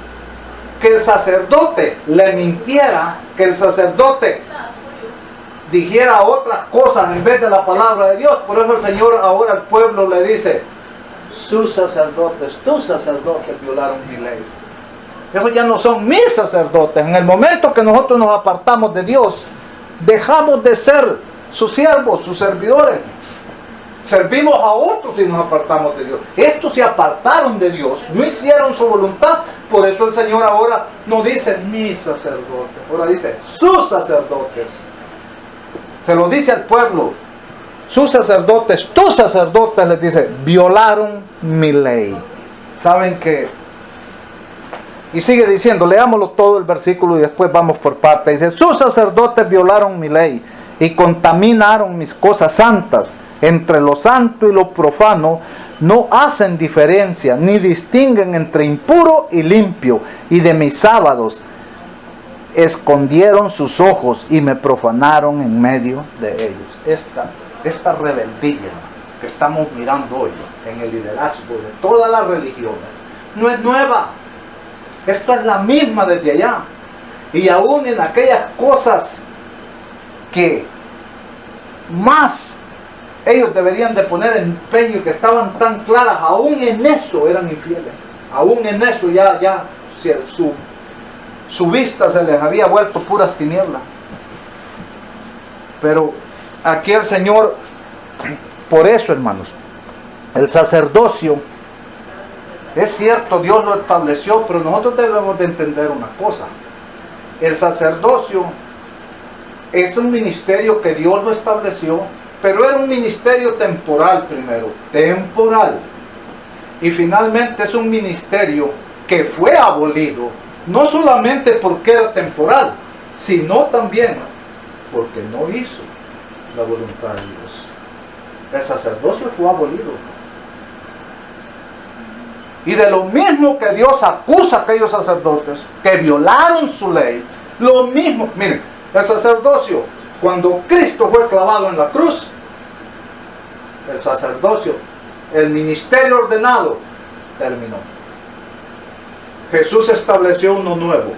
que el sacerdote le mintiera, que el sacerdote dijera otras cosas en vez de la palabra de Dios, por eso el Señor ahora al pueblo le dice, sus sacerdotes, tus sacerdotes violaron mi ley. Esos ya no son mis sacerdotes. En el momento que nosotros nos apartamos de Dios, dejamos de ser sus siervos, sus servidores. Servimos a otros y nos apartamos de Dios. Estos se apartaron de Dios, no hicieron su voluntad. Por eso el Señor ahora no dice mis sacerdotes, ahora dice sus sacerdotes. Se lo dice al pueblo, sus sacerdotes, tus sacerdotes, les dice, violaron mi ley. ¿Saben qué? Y sigue diciendo, leámoslo todo el versículo y después vamos por partes. Dice, sus sacerdotes violaron mi ley y contaminaron mis cosas santas. Entre lo santo y lo profano no hacen diferencia, ni distinguen entre impuro y limpio. Y de mis sábados escondieron sus ojos y me profanaron en medio de ellos. Esta rebeldía que estamos mirando hoy en el liderazgo de todas las religiones no es nueva. Esto es la misma desde allá. Y aún en aquellas cosas que más ellos deberían de poner empeño y que estaban tan claras, aún en eso eran infieles. Aún en eso ya su vista se les había vuelto puras tinieblas. Pero aquí el Señor, por eso, hermanos, el sacerdocio, es cierto, Dios lo estableció, pero nosotros debemos de entender una cosa. El sacerdocio es un ministerio que Dios lo estableció, pero era un ministerio temporal primero, temporal. Y finalmente es un ministerio que fue abolido, no solamente porque era temporal, sino también porque no hizo la voluntad de Dios. El sacerdocio fue abolido. Y de lo mismo que Dios acusa a aquellos sacerdotes que violaron su ley, lo mismo, miren, el sacerdocio, cuando Cristo fue clavado en la cruz, el sacerdocio, el ministerio ordenado, terminó. Jesús estableció uno nuevo,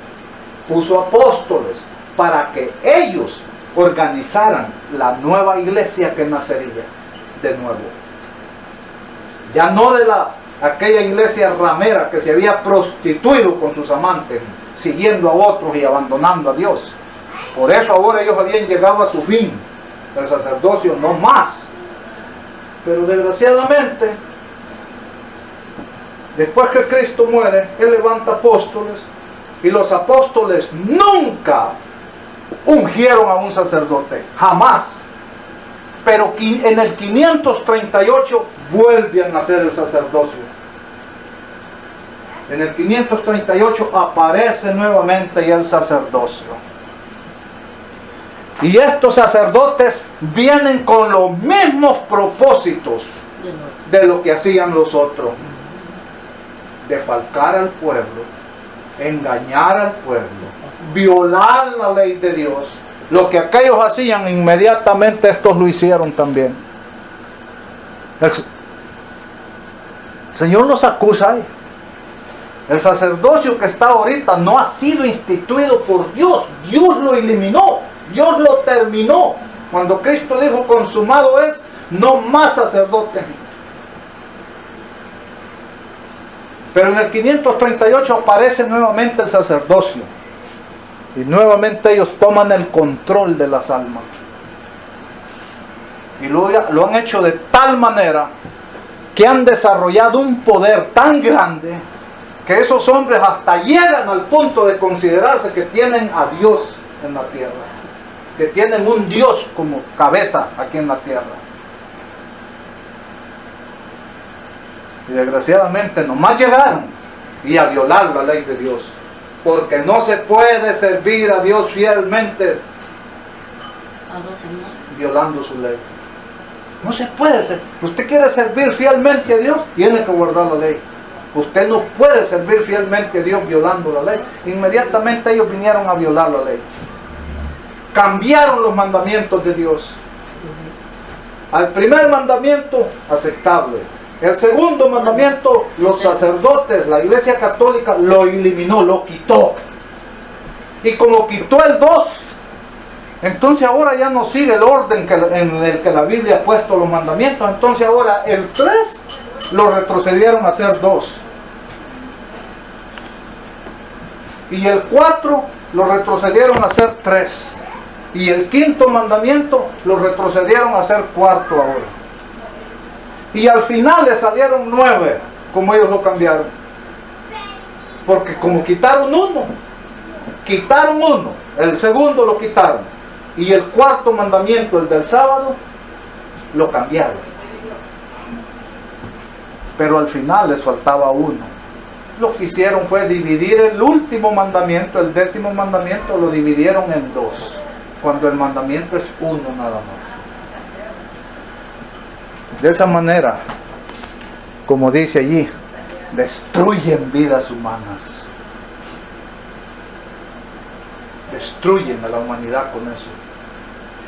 puso apóstoles para que ellos organizaran la nueva iglesia que nacería de nuevo. Ya no de aquella iglesia ramera que se había prostituido con sus amantes, siguiendo a otros y abandonando a Dios. Por eso ahora ellos habían llegado a su fin, el sacerdocio no más. Pero desgraciadamente, después que Cristo muere, Él levanta apóstoles, y los apóstoles nunca ungieron a un sacerdote, jamás. Pero en el 538 vuelve a nacer el sacerdocio. En el 538 aparece nuevamente ya el sacerdocio. Y estos sacerdotes vienen con los mismos propósitos de lo que hacían los otros. Defalcar al pueblo, engañar al pueblo, violar la ley de Dios. Lo que aquellos hacían, inmediatamente estos lo hicieron también. El Señor los acusa ahí. El sacerdocio que está ahorita no ha sido instituido por Dios. Dios lo eliminó. Dios lo terminó. Cuando Cristo dijo consumado es, no más sacerdote. Pero en el 538 aparece nuevamente el sacerdocio. Y nuevamente ellos toman el control de las almas. Y lo han hecho de tal manera que han desarrollado un poder tan grande que esos hombres hasta llegan al punto de considerarse que tienen a Dios en la tierra. Que tienen un Dios como cabeza aquí en la tierra. Y desgraciadamente nomás llegaron y a violar la ley de Dios. Porque no se puede servir a Dios fielmente violando su ley. No se puede ser. Usted quiere servir fielmente a Dios, tiene que guardar la ley. Usted no puede servir fielmente a Dios violando la ley. Inmediatamente ellos vinieron a violar la ley. Cambiaron los mandamientos de Dios. Al primer mandamiento, aceptable. El segundo mandamiento, los sacerdotes, la Iglesia Católica lo eliminó, lo quitó. Y como quitó el 2, entonces ahora ya no sigue el orden en el que la Biblia ha puesto los mandamientos. Entonces ahora el 3 lo retrocedieron a hacer 2. Y el 4 lo retrocedieron a hacer 3. Y el 5.º mandamiento lo retrocedieron a hacer 4 ahora. Y al final le salieron 9, como ellos lo cambiaron. Porque como quitaron uno, el segundo lo quitaron. Y el 4.º mandamiento, el del sábado, lo cambiaron. Pero al final les faltaba uno. Lo que hicieron fue dividir el último mandamiento, el 10.º mandamiento, lo dividieron en 2. Cuando el mandamiento es uno nada más. De esa manera, como dice allí, destruyen vidas humanas. Destruyen a la humanidad con eso.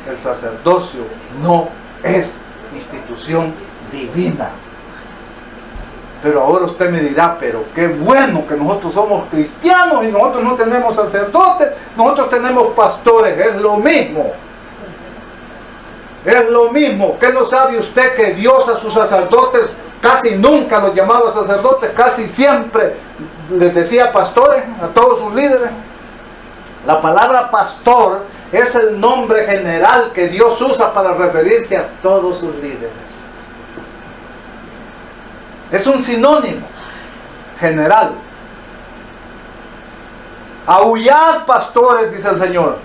El sacerdocio no es institución divina. Pero ahora usted me dirá, pero qué bueno que nosotros somos cristianos y nosotros no tenemos sacerdotes, nosotros tenemos pastores, es lo mismo. Es lo mismo. ¿Qué no sabe usted que Dios a sus sacerdotes casi nunca los llamaba sacerdotes? Casi siempre les decía pastores a todos sus líderes. La palabra pastor es el nombre general que Dios usa para referirse a todos sus líderes. Es un sinónimo general. Aullad, pastores, dice el Señor.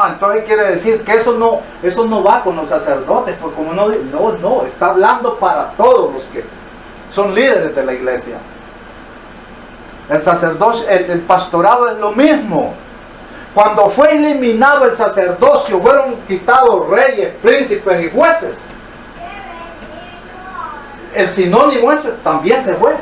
Entonces quiere decir que eso no va con los sacerdotes, porque como no, está hablando para todos los que son líderes de la iglesia. El sacerdocio, el pastorado es lo mismo. Cuando fue eliminado el sacerdocio, fueron quitados reyes, príncipes y jueces. El sinónimo ese también se fue.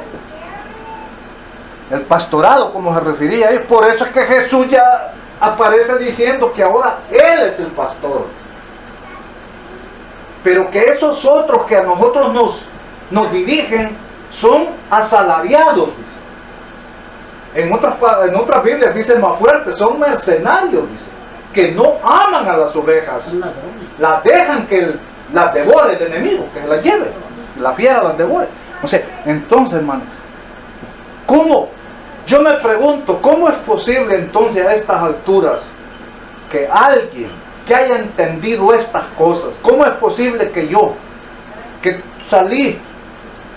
El pastorado, como se refería, es por eso es que Jesús ya aparece diciendo que ahora Él es el pastor. Pero que esos otros que a nosotros nos dirigen son asalariados, dice. En otras Biblias dice más fuerte, son mercenarios, dice, que no aman a las ovejas, las dejan que las devore el enemigo, que las lleve, la fiera las devore. O sea, entonces, hermano, ¿cómo? Yo me pregunto, ¿cómo es posible entonces a estas alturas que alguien que haya entendido estas cosas, cómo es posible que yo, que salí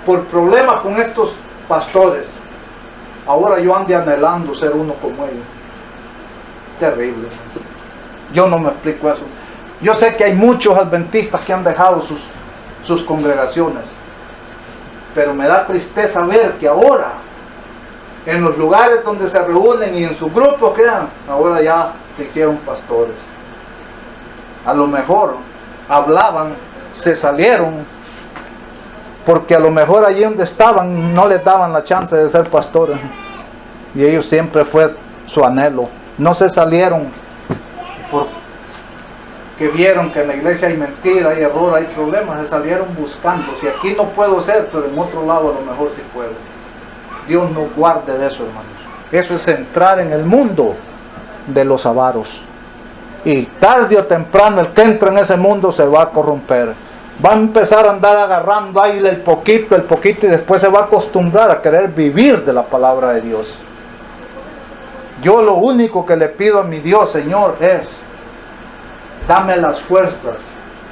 por problemas con estos pastores, ahora yo ande anhelando ser uno como ellos? Terrible. Yo no me explico eso. Yo sé que hay muchos adventistas que han dejado sus congregaciones, pero me da tristeza ver que ahora, en los lugares donde se reúnen y en sus grupos quedan, ahora ya se hicieron pastores. A lo mejor hablaban, se salieron, porque a lo mejor allí donde estaban no les daban la chance de ser pastores, y ellos siempre fue su anhelo. No se salieron porque vieron que en la iglesia hay mentira, hay error, hay problemas. Se salieron buscando. Si aquí no puedo ser, pero en otro lado a lo mejor sí puedo. Dios nos guarde de eso, hermanos. Eso es entrar en el mundo de los avaros, y tarde o temprano el que entra en ese mundo se va a corromper. Va a empezar a andar agarrando ahí el poquito, y después se va a acostumbrar a querer vivir de la palabra de Dios. Yo lo único que le pido a mi Dios, Señor, es: dame las fuerzas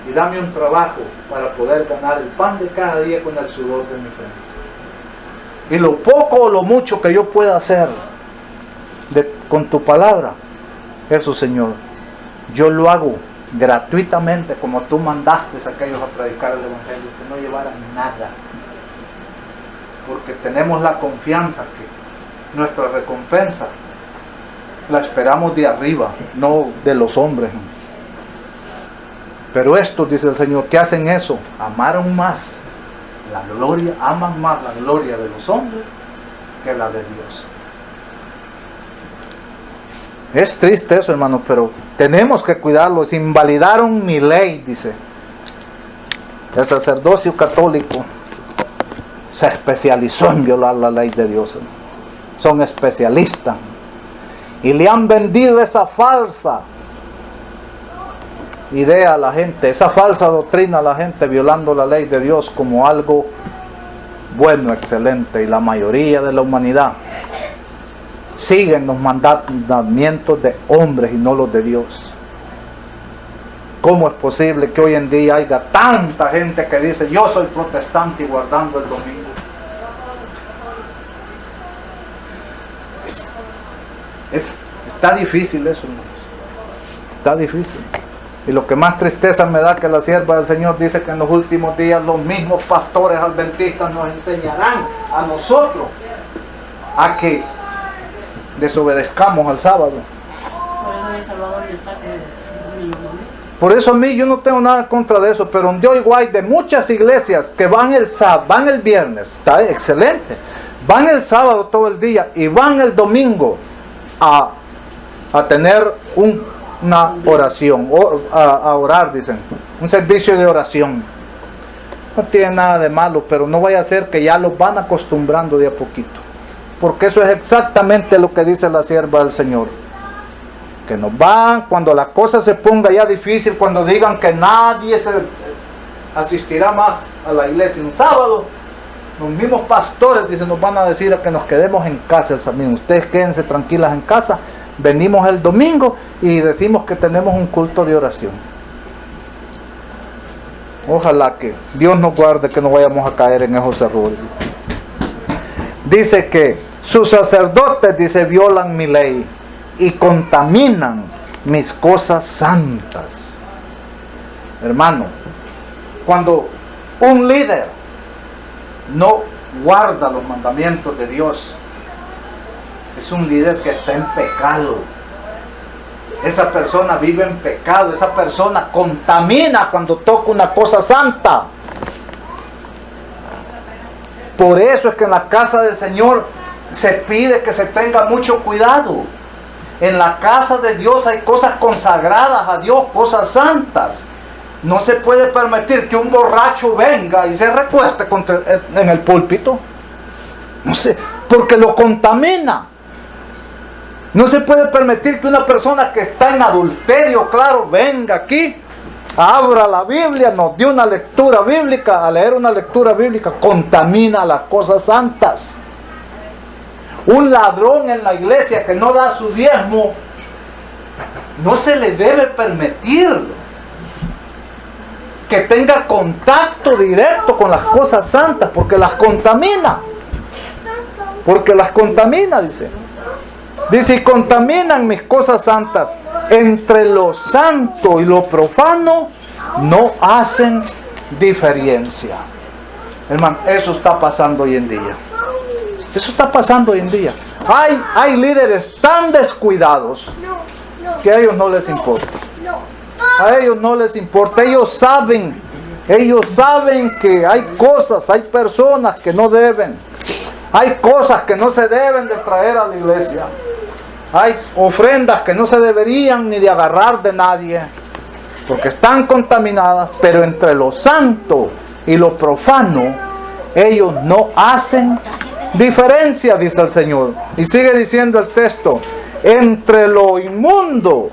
y dame un trabajo para poder ganar el pan de cada día con el sudor de mi frente. Y lo poco o lo mucho que yo pueda hacer con tu palabra, eso, Señor, yo lo hago gratuitamente, como tú mandaste a aquellos a predicar el Evangelio, que no llevaran nada, porque tenemos la confianza que nuestra recompensa la esperamos de arriba, no de los hombres. Pero estos, dice el Señor, que hacen eso, amaron más la gloria, aman más la gloria de los hombres que la de Dios. Es triste eso, hermano, pero tenemos que cuidarlos. Invalidaron mi ley, dice. El sacerdocio católico se especializó en violar la ley de Dios, hermano. Son especialistas. Y le han vendido esa falsa idea a la gente, esa falsa doctrina a la gente, violando la ley de Dios como algo bueno, excelente. Y la mayoría de la humanidad siguen los mandamientos de hombres y no los de Dios. ¿Cómo es posible que hoy en día haya tanta gente que dice: yo soy protestante, y guardando el domingo? Está difícil eso, hermanos. Está difícil. Y lo que más tristeza me da, que la sierva del Señor dice que en los últimos días los mismos pastores adventistas nos enseñarán a nosotros a que desobedezcamos al sábado. Por eso en El Salvador ya está que en los domingos. Por eso a mí yo no tengo nada en contra de eso, pero yo igual de muchas iglesias que van el sábado, van el viernes, está excelente, van el sábado todo el día y van el domingo a tener una oración, a orar, dicen, un servicio de oración. No tiene nada de malo, pero no vaya a ser que ya los van acostumbrando de a poquito, porque eso es exactamente lo que dice la sierva del Señor, que nos van, cuando la cosa se ponga ya difícil, cuando digan que nadie se asistirá más a la iglesia en sábado, los mismos pastores, dicen, nos van a decir a que nos quedemos en casa el sábado. Ustedes quédense tranquilas en casa, venimos el domingo y decimos que tenemos un culto de oración. Ojalá que Dios nos guarde que no vayamos a caer en esos errores. Dice que sus sacerdotes, dice, violan mi ley y contaminan mis cosas santas. Hermano, cuando un líder no guarda los mandamientos de Dios, es un líder que está en pecado. Esa persona vive en pecado, esa persona contamina cuando toca una cosa santa. Por eso es que en la casa del Señor se pide que se tenga mucho cuidado. En la casa de Dios hay cosas consagradas a Dios, cosas santas. No se puede permitir que un borracho venga y se recueste en el púlpito. No sé, porque lo contamina. No se puede permitir que una persona que está en adulterio, claro, venga aquí, abra la Biblia, nos dé una lectura bíblica, a leer una lectura bíblica, contamina las cosas santas. Un ladrón en la iglesia que no da su diezmo, no se le debe permitir que tenga contacto directo con las cosas santas, porque las contamina. Porque las contamina, dice. Dice, y contaminan mis cosas santas entre lo santo y lo profano no hacen diferencia. Hermano, eso está pasando hoy en día. Eso está pasando hoy en día. Hay líderes tan descuidados que a ellos no les importa. A ellos no les importa. Ellos saben que hay cosas, hay personas que no deben. Hay cosas que no se deben de traer a la iglesia. Hay ofrendas que no se deberían ni de agarrar de nadie, porque están contaminadas. Pero entre lo santo y lo profano, ellos no hacen diferencia, dice el Señor. Y sigue diciendo el texto: entre lo inmundo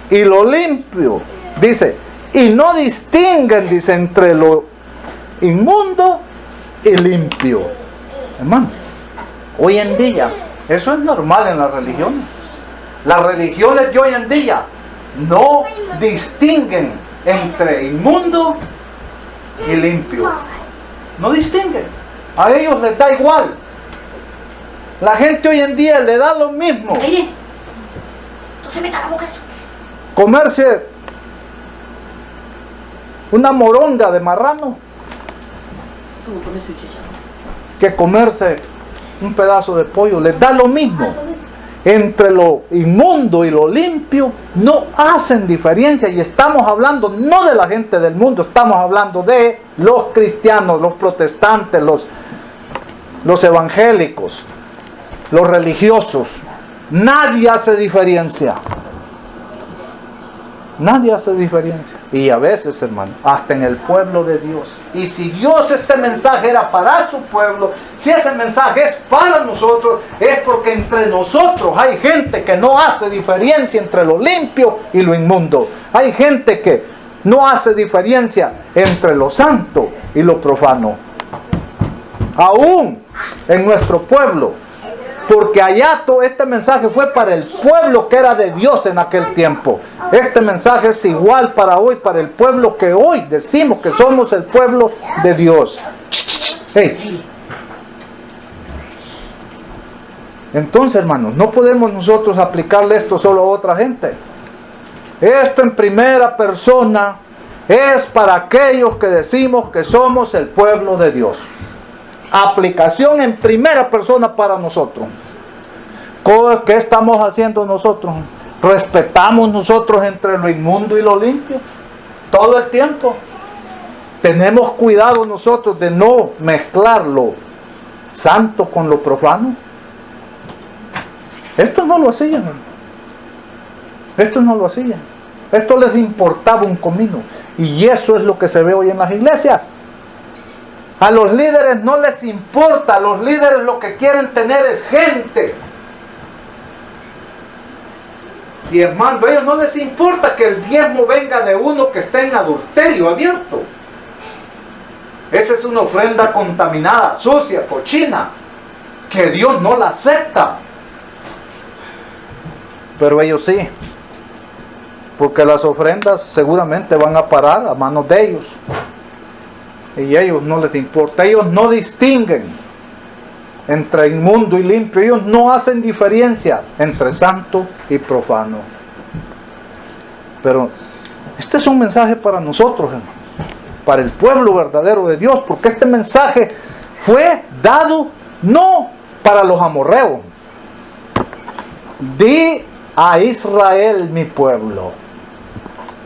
y lo limpio, dice, y no distinguen, dice, entre lo inmundo y limpio. Hermano, hoy en día eso es normal en las religiones. Las religiones de hoy en día no distinguen entre inmundo y limpio. No distinguen. A ellos les da igual. La gente hoy en día le da lo mismo. No se meta la boca eso. Comerse una moronga de marrano Como comerse un chicharrón. que comerse un pedazo de pollo. Les da lo mismo. Entre lo inmundo y lo limpio no hacen diferencia. Y estamos hablando no de la gente del mundo, estamos hablando de los cristianos, los protestantes, los evangélicos, los religiosos. Nadie hace diferencia. Nadie hace diferencia. Y a veces, hermano, hasta en el pueblo de Dios. Y si Dios, este mensaje era para su pueblo, si ese mensaje es para nosotros, es porque entre nosotros hay gente que no hace diferencia entre lo limpio y lo inmundo. Hay gente que no hace diferencia entre lo santo y lo profano. Aún en nuestro pueblo. Porque allá todo este mensaje fue para el pueblo que era de Dios en aquel tiempo. Este mensaje es igual para hoy, para el pueblo que hoy decimos que somos el pueblo de Dios. Hey. Entonces, hermanos, no podemos nosotros aplicarle esto solo a otra gente. Esto en primera persona es para aquellos que decimos que somos el pueblo de Dios. Aplicación en primera persona para nosotros. ¿Qué estamos haciendo nosotros? ¿Respetamos nosotros entre lo inmundo y lo limpio? Todo el tiempo. ¿Tenemos cuidado nosotros de no mezclar lo santo con lo profano? Esto no lo hacían. Esto no lo hacían. Esto les importaba un comino. Y eso es lo que se ve hoy en las iglesias. A los líderes no les importa. A los líderes lo que quieren tener es gente. Y hermano, a ellos no les importa que el diezmo venga de uno que está en adulterio abierto. Esa es una ofrenda contaminada, sucia, cochina, que Dios no la acepta. Pero ellos sí. Porque las ofrendas seguramente van a parar a manos de ellos. Y a ellos no les importa. Ellos no distinguen entre inmundo y limpio. Ellos no hacen diferencia entre santo y profano. Pero este es un mensaje para nosotros, hermanos, para el pueblo verdadero de Dios, porque este mensaje fue dado no para los amorreos. Di a Israel, mi pueblo.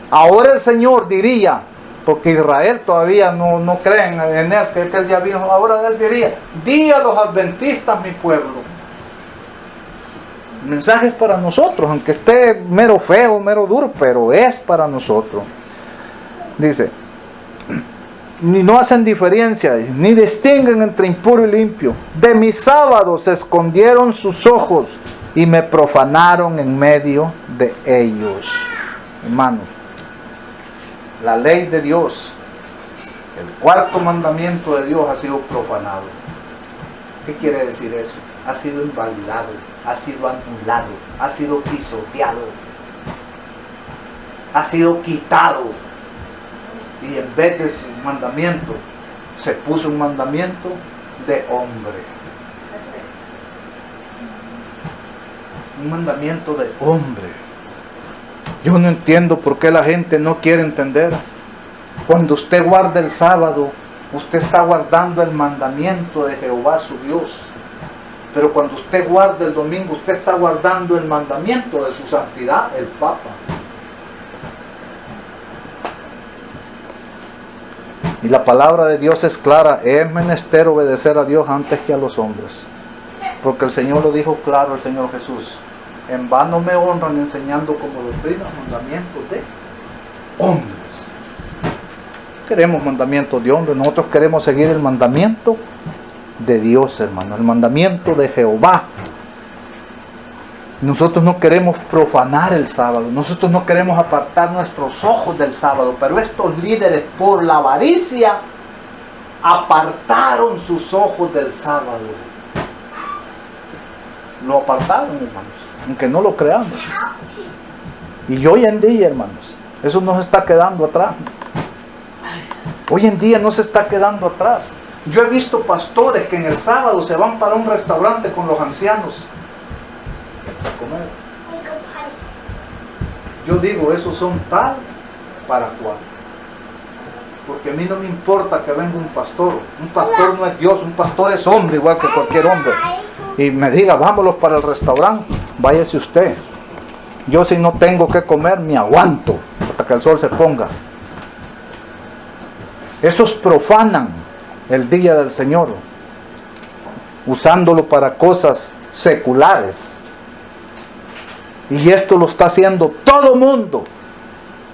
Ahora el Señor diría, porque Israel todavía no creen en él, que él ya vino, ahora él diría, di a los adventistas, mi pueblo. El mensaje es para nosotros, aunque esté mero feo, mero duro, pero es para nosotros. Dice, ni no hacen diferencia, ni distinguen entre impuro y limpio. De mis sábados se escondieron sus ojos y me profanaron en medio de ellos. Hermanos, la ley de Dios, el cuarto mandamiento de Dios ha sido profanado. ¿Qué quiere decir eso? Ha sido invalidado, ha sido anulado, ha sido pisoteado, ha sido quitado. Y en vez de ese mandamiento, se puso un mandamiento de hombre. Un mandamiento de hombre. Yo no entiendo por qué la gente no quiere entender. Cuando usted guarda el sábado, usted está guardando el mandamiento de Jehová su Dios. Pero cuando usted guarda el domingo, usted está guardando el mandamiento de su santidad, el Papa. Y la palabra de Dios es clara: es menester obedecer a Dios antes que a los hombres. Porque el Señor lo dijo claro, el Señor Jesús: en vano me honran enseñando como doctrina mandamientos de hombres. Queremos mandamientos de hombres, nosotros queremos seguir el mandamiento de Dios, hermano, el mandamiento de Jehová. Nosotros no queremos profanar el sábado, nosotros no queremos apartar nuestros ojos del sábado, pero estos líderes, por la avaricia, apartaron sus ojos del sábado. Lo apartaron, hermanos, aunque no lo creamos. Y hoy en día, hermanos, eso nos está quedando atrás. Hoy en día no se está quedando atrás. Yo he visto pastores que en el sábado se van para un restaurante con los ancianos a comer. Yo digo, esos son tal para cual. Porque a mí no me importa que venga un pastor. Un pastor no es Dios, un pastor es hombre igual que cualquier hombre. Y me diga, vámonos para el restaurante, váyase usted. Yo, si no tengo que comer, me aguanto hasta que el sol se ponga. Esos profanan el día del Señor, usándolo para cosas seculares. Y esto lo está haciendo todo mundo.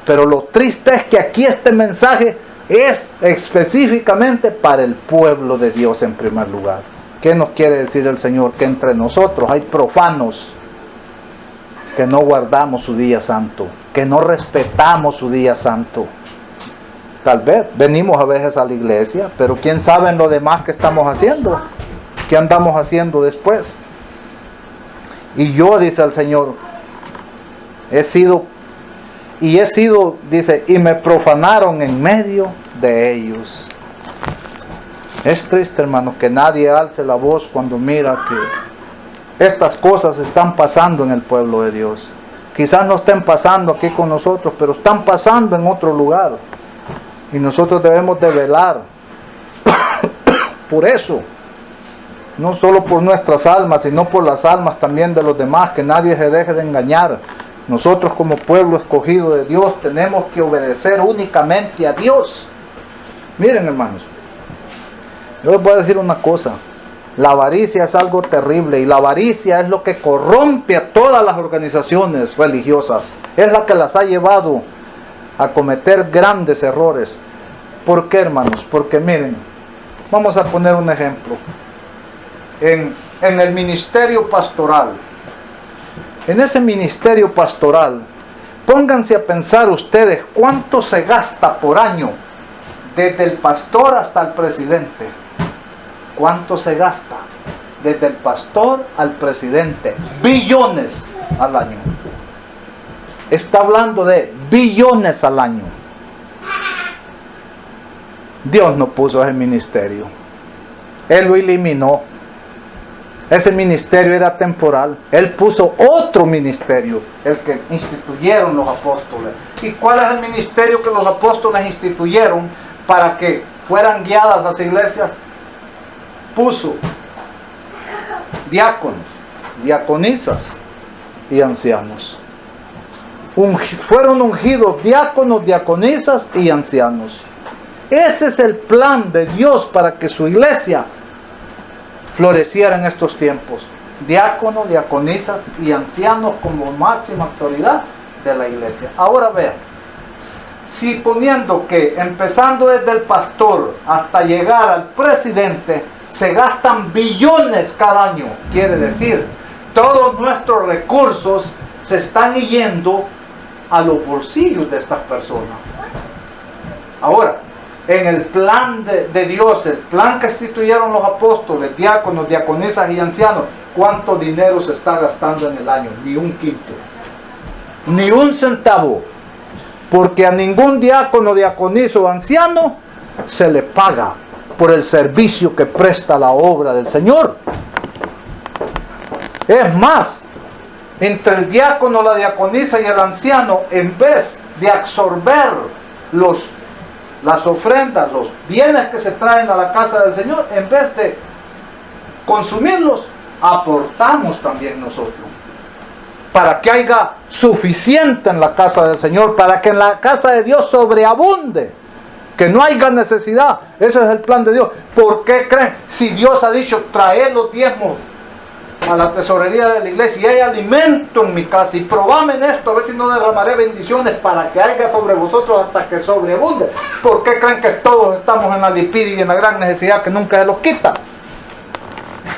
Pero lo triste es que aquí este mensaje es específicamente para el pueblo de Dios en primer lugar. ¿Qué nos quiere decir el Señor? Que entre nosotros hay profanos que no guardamos su día santo, que no respetamos su día santo. Tal vez venimos a veces a la iglesia, pero quién sabe en lo demás que estamos haciendo, qué andamos haciendo después. Y yo, dice el Señor, he sido, dice, y me profanaron en medio de ellos. Es triste, hermano, que nadie alce la voz cuando mira que estas cosas están pasando en el pueblo de Dios. Quizás no estén pasando aquí con nosotros, pero están pasando en otro lugar. Y nosotros debemos de velar por eso. No solo por nuestras almas, sino por las almas también de los demás, que nadie se deje de engañar. Nosotros como pueblo escogido de Dios tenemos que obedecer únicamente a Dios. Miren, hermanos, yo les voy a decir una cosa. La avaricia es algo terrible, y la avaricia es lo que corrompe a todas las organizaciones religiosas. Es la que las ha llevado a cometer grandes errores. ¿Por qué, hermanos? Porque miren, vamos a poner un ejemplo. En el ministerio pastoral, en ese ministerio pastoral, pónganse a pensar ustedes cuánto se gasta por año, desde el pastor hasta el presidente. ¿Cuánto se gasta? Desde el pastor al presidente. Billones al año. Está hablando de billones al año. Dios no puso ese ministerio. Él lo eliminó. Ese ministerio era temporal. Él puso otro ministerio, el que instituyeron los apóstoles. ¿Y cuál es el ministerio que los apóstoles instituyeron para que fueran guiadas las iglesias? Puso diáconos, diaconisas y ancianos. Fueron ungidos diáconos, diaconisas y ancianos. Ese es el plan de Dios para que su iglesia floreciera en estos tiempos. Diáconos, diaconisas y ancianos como máxima autoridad de la iglesia. Ahora vean, si poniendo que empezando desde el pastor hasta llegar al presidente se gastan billones cada año, quiere decir, todos nuestros recursos se están yendo a los bolsillos de estas personas. Ahora, en el plan de Dios, el plan que instituyeron los apóstoles, diáconos, diaconisas y ancianos, ¿cuánto dinero se está gastando en el año? Ni un quinto, ni un centavo, porque a ningún diácono, diaconisa o anciano se le paga por el servicio que presta la obra del Señor. Es más, entre el diácono, la diaconisa y el anciano, en vez de absorber las ofrendas, los bienes que se traen a la casa del Señor, en vez de consumirlos, aportamos también nosotros, para que haya suficiente en la casa del Señor, para que en la casa de Dios sobreabunde, que no haya necesidad. Ese es el plan de Dios. ¿Por qué creen? Si Dios ha dicho, traed los diezmos a la tesorería de la iglesia, y hay alimento en mi casa, y probadme en esto, a ver si no derramaré bendiciones para que haya sobre vosotros hasta que sobreabunde. ¿Por qué creen que todos estamos en la lipidia y en la gran necesidad que nunca se los quita?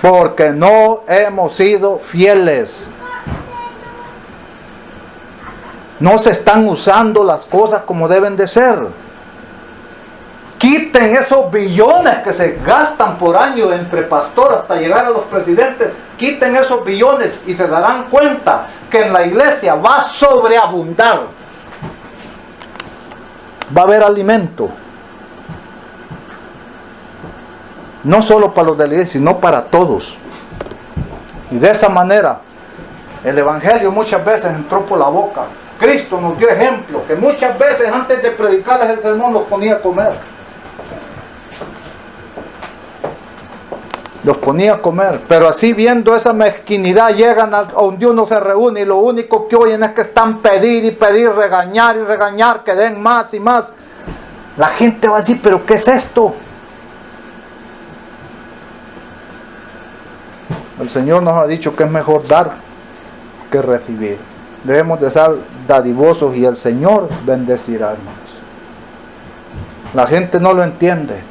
Porque no hemos sido fieles. No se están usando las cosas como deben de ser. Quiten esos billones que se gastan por año entre pastores hasta llegar a los presidentes. Quiten esos billones y se darán cuenta que en la iglesia va a sobreabundar. Va a haber alimento. No solo para los de la iglesia, sino para todos. Y de esa manera, el evangelio muchas veces entró por la boca. Cristo nos dio ejemplo, que muchas veces antes de predicarles el sermón los ponía a comer. Los ponía a comer, pero así viendo esa mezquinidad llegan a donde uno se reúne y lo único que oyen es que están pedir y pedir, regañar y regañar, que den más y más. La gente va a decir, pero ¿qué es esto? El Señor nos ha dicho que es mejor dar que recibir. Debemos de ser dadivosos y el Señor bendecirá, hermanos. La gente no lo entiende,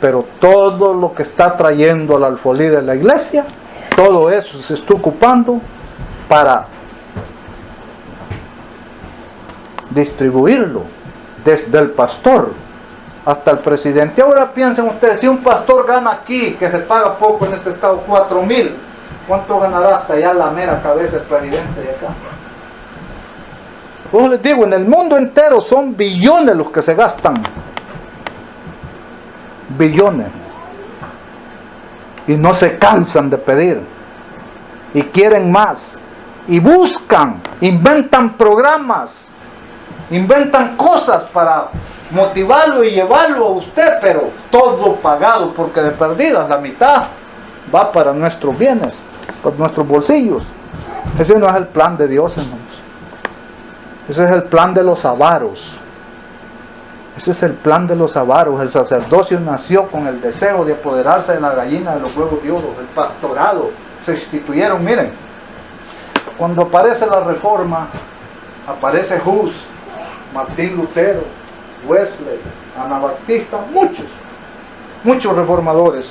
pero todo lo que está trayendo al alfolí de la iglesia, todo eso se está ocupando para distribuirlo desde el pastor hasta el presidente. Ahora piensen ustedes, si un pastor gana aquí, que se paga poco en este estado, 4,000, ¿cuánto ganará hasta allá la mera cabeza el presidente de acá? Pues les digo, en el mundo entero son billones los que se gastan. Billones. Y no se cansan de pedir. Y quieren más. Y buscan, inventan programas, inventan cosas para motivarlo y llevarlo a usted, pero todo pagado, porque de perdidas la mitad va para nuestros bienes, para nuestros bolsillos. Ese no es el plan de Dios, hermanos. Ese es el plan de los avaros. Ese es el plan de los avaros. El sacerdocio nació con el deseo de apoderarse de la gallina de los huevos de oro. El pastorado se instituyeron. Miren, cuando aparece la reforma, aparece Hus, Martín Lutero, Wesley, Anabaptista, muchos reformadores.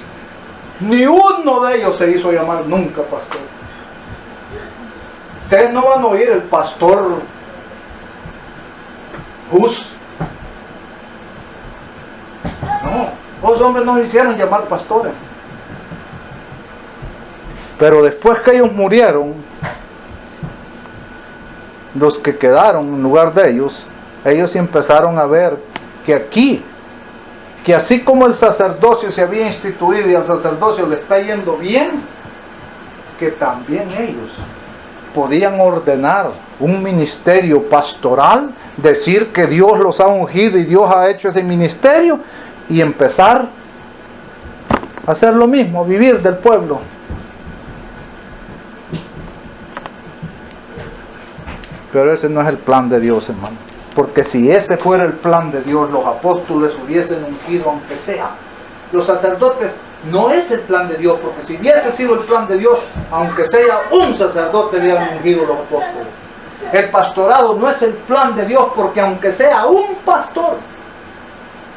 Ni uno de ellos se hizo llamar nunca pastor. Ustedes no van a oír el pastor Hus. No, los hombres no se hicieron llamar pastores. Pero después que ellos murieron, los que quedaron en lugar de ellos empezaron a ver que aquí, que así como el sacerdocio se había instituido y al sacerdocio le está yendo bien, que también ellos podían ordenar un ministerio pastoral, decir que Dios los ha ungido y Dios ha hecho ese ministerio, y empezar a hacer lo mismo, a vivir del pueblo. Pero ese no es el plan de Dios, hermano. Porque si ese fuera el plan de Dios, los apóstoles hubiesen ungido aunque sea. Los sacerdotes no es el plan de Dios, porque si hubiese sido el plan de Dios, aunque sea un sacerdote hubieran ungido los apóstoles. El pastorado no es el plan de Dios, porque aunque sea un pastor,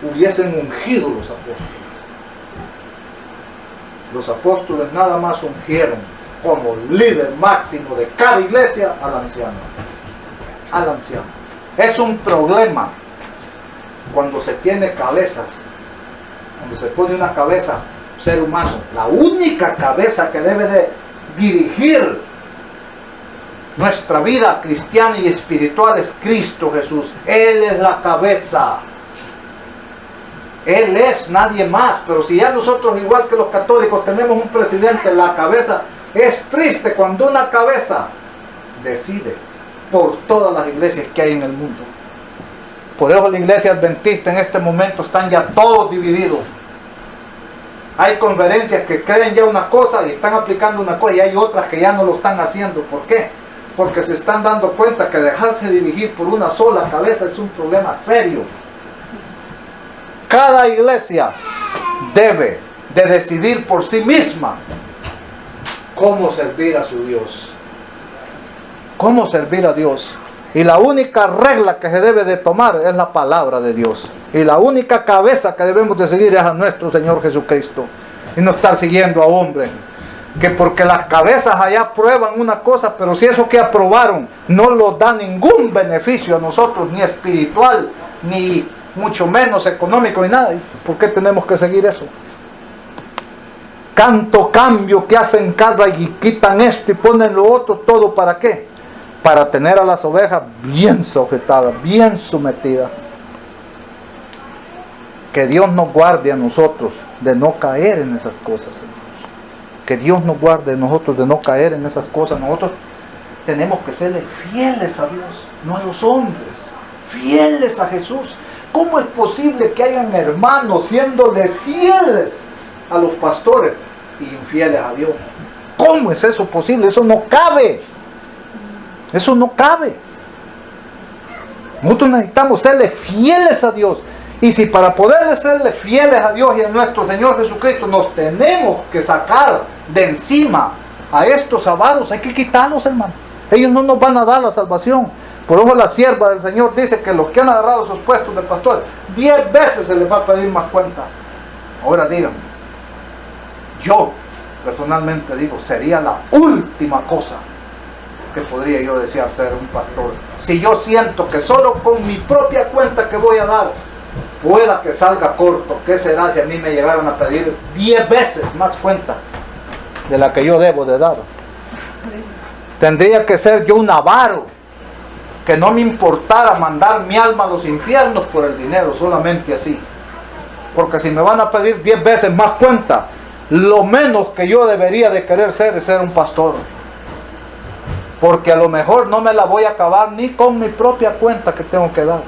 hubiesen ungido los apóstoles. Los apóstoles nada más ungieron como líder máximo de cada iglesia al anciano. Al anciano. Es un problema cuando se tiene cabezas, cuando se pone una cabeza, ser humano. La única cabeza que debe de dirigir nuestra vida cristiana y espiritual es Cristo Jesús. Él es la cabeza. Él es, nadie más. Pero si ya nosotros, igual que los católicos, tenemos un presidente, la cabeza, es triste cuando una cabeza decide por todas las iglesias que hay en el mundo. Por eso la iglesia adventista en este momento están ya todos divididos. Hay conferencias que creen ya una cosa y están aplicando una cosa, y hay otras que ya no lo están haciendo. ¿Por qué? Porque se están dando cuenta que dejarse dirigir por una sola cabeza es un problema serio. Cada iglesia debe de decidir por sí misma cómo servir a su Dios. Cómo servir a Dios. Y la única regla que se debe de tomar es la palabra de Dios. Y la única cabeza que debemos de seguir es a nuestro Señor Jesucristo. Y no estar siguiendo a hombres. Que porque las cabezas allá prueban una cosa, pero si eso que aprobaron no nos da ningún beneficio a nosotros, ni espiritual, ni mucho menos económico, ni nada, ¿por qué tenemos que seguir eso? Tanto cambio que hacen cada y quitan esto y ponen lo otro, ¿todo para qué? Para tener a las ovejas bien sujetadas, bien sometidas. Que Dios nos guarde a nosotros de no caer en esas cosas, hermanos. Que Dios nos guarde a nosotros de no caer en esas cosas. Nosotros tenemos que serle fieles a Dios, no a los hombres, fieles a Jesús. ¿Cómo es posible que hayan hermanos siéndole fieles a los pastores y infieles a Dios? ¿Cómo es eso posible? Eso no cabe. Eso no cabe. Nosotros necesitamos serle fieles a Dios. Y si para poder serle fieles a Dios y a nuestro Señor Jesucristo nos tenemos que sacar de encima a estos avaros, hay que quitarlos, hermano. Ellos no nos van a dar la salvación. Por eso la sierva del Señor dice que los que han agarrado esos puestos de pastor, 10 veces se les va a pedir más cuenta. Ahora digan, yo personalmente digo, sería la última cosa que podría yo desear ser un pastor. Si yo siento que solo con mi propia cuenta que voy a dar, pueda que salga corto, ¿qué será si a mí me llegaran a pedir 10 veces más cuenta de la que yo debo de dar? Tendría que ser yo un avaro, que no me importara mandar mi alma a los infiernos por el dinero, solamente así. Porque si me van a pedir 10 veces más cuenta, lo menos que yo debería de querer ser es ser un pastor. Porque a lo mejor no me la voy a acabar ni con mi propia cuenta que tengo que dar.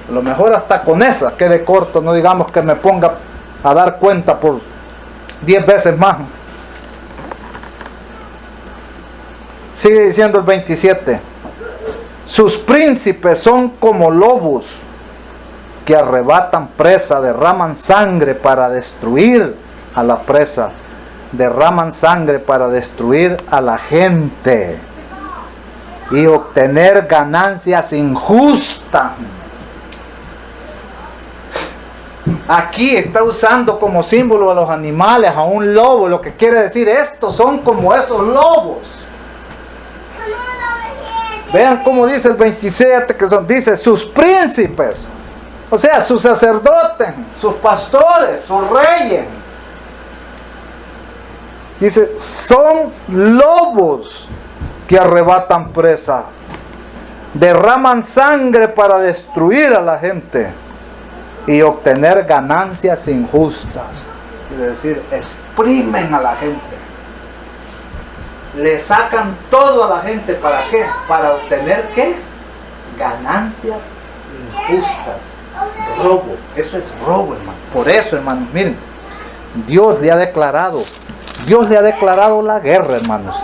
A lo mejor hasta con esa quede corto, no digamos que me ponga a dar cuenta por 10 veces más. Sigue diciendo el 27. Sus príncipes son como lobos que arrebatan presa, derraman sangre para destruir a la presa, derraman sangre para destruir a la gente y obtener ganancias injustas. Aquí está usando como símbolo a los animales, a un lobo, lo que quiere decir, estos son como esos lobos. Vean cómo dice el 27, que son, dice, sus príncipes, o sea, sus sacerdotes, sus pastores, sus reyes. Dice, son lobos que arrebatan presa, derraman sangre para destruir a la gente y obtener ganancias injustas. Quiere decir, exprimen a la gente. Le sacan todo a la gente. ¿Para qué? Para obtener ¿qué? Ganancias injustas. Robo. Eso es robo, hermano. Por eso, hermanos, miren, Dios le ha declarado la guerra, hermanos,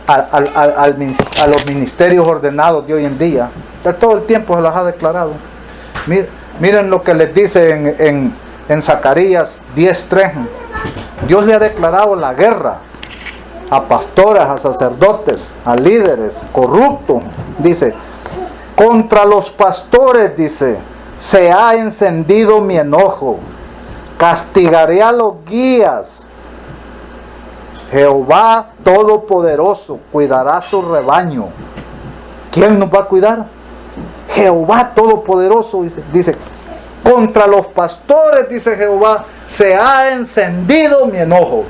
a los ministerios ordenados de hoy en día. De todo el tiempo se las ha declarado. Miren lo que les dice en Zacarías 10:3. Dios le ha declarado la guerra a pastores, a sacerdotes, a líderes corruptos. Dice, contra los pastores, dice, se ha encendido mi enojo, castigaré a los guías. Jehová Todopoderoso cuidará su rebaño. ¿Quién nos va a cuidar? Jehová Todopoderoso, dice, contra los pastores, dice Jehová, se ha encendido mi enojo.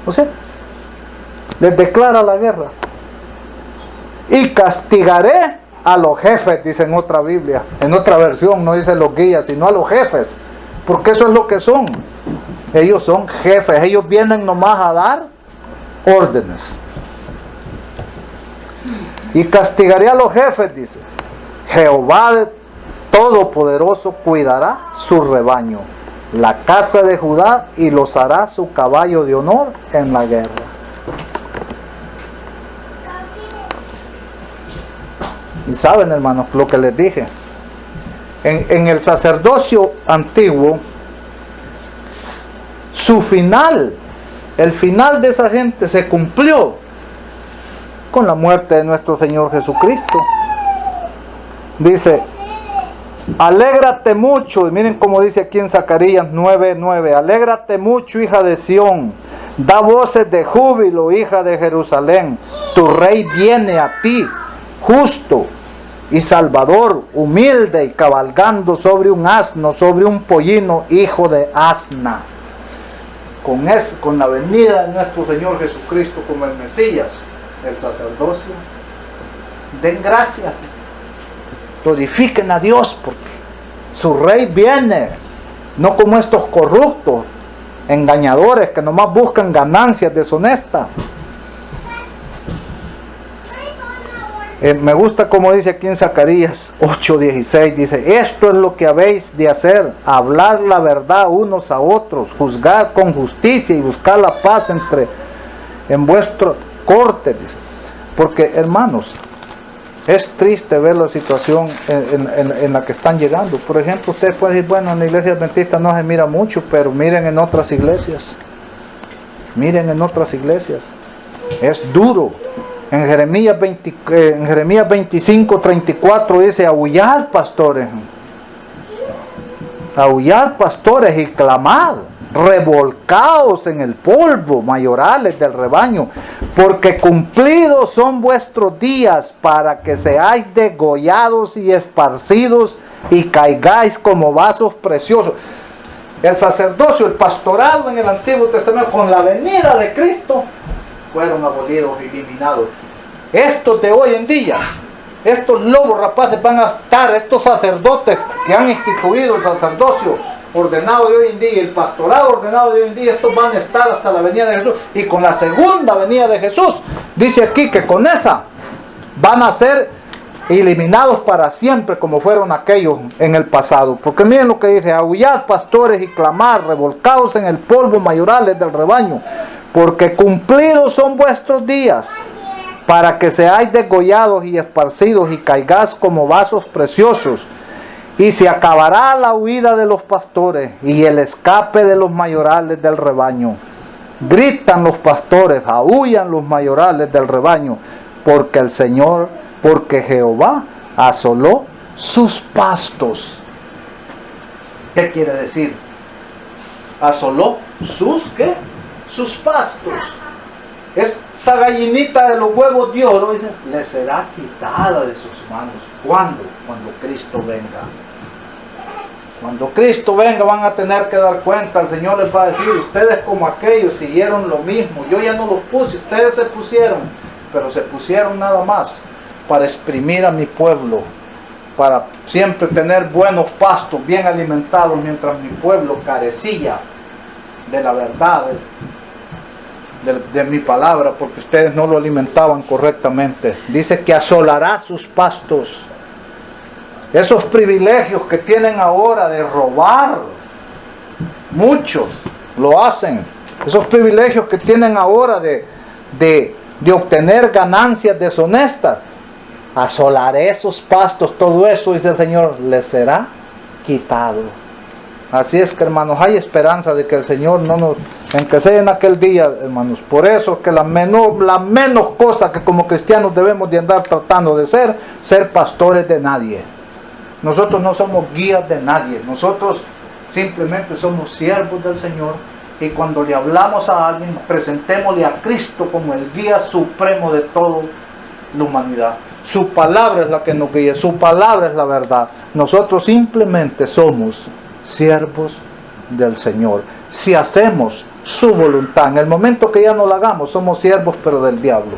O sea, les declara la guerra. Y castigaré a los jefes, dice en otra Biblia. En otra versión no dice los guías, sino a los jefes. Porque eso es lo que son. Ellos son jefes. Ellos vienen nomás a dar órdenes. y castigaré a los jefes, dice. Jehová Todopoderoso cuidará su rebaño, la casa de Judá, y los hará su caballo de honor en la guerra. Y saben, hermanos, lo que les dije. En el sacerdocio antiguo, su final, el final de esa gente se cumplió con la muerte de nuestro Señor Jesucristo. Dice, alégrate mucho, y miren cómo dice aquí en Zacarías 9:9, alégrate mucho, hija de Sión, da voces de júbilo, hija de Jerusalén, tu rey viene a ti, justo y salvador, humilde y cabalgando sobre un asno, sobre un pollino, hijo de asna. Con la venida de nuestro Señor Jesucristo como el Mesías, el sacerdocio, den gracias, glorifiquen a Dios, porque su rey viene, no como estos corruptos, engañadores que nomás buscan ganancias deshonestas. Me gusta como dice aquí en Zacarías 8:16, dice, esto es lo que habéis de hacer, hablar la verdad unos a otros, juzgar con justicia y buscar la paz en vuestro corte, dice. Porque, hermanos, es triste ver la situación en la que están llegando. Por ejemplo, ustedes pueden decir, bueno, en la iglesia adventista no se mira mucho, pero miren en otras iglesias. Miren en otras iglesias. Es duro. En Jeremías 25:34 dice, aullad pastores. Aullad pastores y clamad. Revolcaos en el polvo, mayorales del rebaño, porque cumplidos son vuestros días para que seáis degollados y esparcidos y caigáis como vasos preciosos. El sacerdocio, el pastorado en el Antiguo Testamento, con la venida de Cristo, fueron abolidos y eliminados. Estos de hoy en día, estos lobos rapaces van a estar, estos sacerdotes que han instituido el sacerdocio ordenado de hoy en día y el pastorado ordenado de hoy en día, estos van a estar hasta la venida de Jesús. Y con la segunda venida de Jesús, dice aquí que con esa van a ser eliminados para siempre, como fueron aquellos en el pasado. Porque miren lo que dice, aullad pastores y clamad, revolcaos en el polvo, mayorales del rebaño, porque cumplidos son vuestros días, para que seáis degollados y esparcidos y caigáis como vasos preciosos. Y se acabará la huida de los pastores y el escape de los mayorales del rebaño. Gritan los pastores, aúllan los mayorales del rebaño, porque Jehová asoló sus pastos. ¿Qué quiere decir? Asoló sus pastos. Esa gallinita de los huevos de oro, dice, le será quitada de sus manos. ¿Cuándo? Cuando Cristo venga. Cuando Cristo venga van a tener que dar cuenta. El Señor les va a decir, ustedes como aquellos siguieron lo mismo. Yo ya no los puse, ustedes se pusieron. Pero se pusieron nada más para exprimir a mi pueblo. Para siempre tener buenos pastos, bien alimentados, mientras mi pueblo carecía de la verdad, de mi palabra, porque ustedes no lo alimentaban correctamente. Dice que asolará sus pastos. Esos privilegios que tienen ahora de robar, muchos lo hacen. Esos privilegios que tienen ahora de obtener ganancias deshonestas, asolaré esos pastos, todo eso, dice el Señor, les será quitado. Así es que, hermanos, hay esperanza de que el Señor no nos, en que sea en aquel día, hermanos. Por eso es que la menos cosa que como cristianos debemos de andar tratando de ser pastores de nadie. Nosotros no somos guías de nadie. Nosotros simplemente somos siervos del Señor. Y cuando le hablamos a alguien, presentémosle a Cristo como el guía supremo de toda la humanidad. Su palabra es la que nos guía, su palabra es la verdad. Nosotros simplemente somos siervos del Señor. Si hacemos su voluntad, en el momento que ya no la hagamos, somos siervos pero del diablo.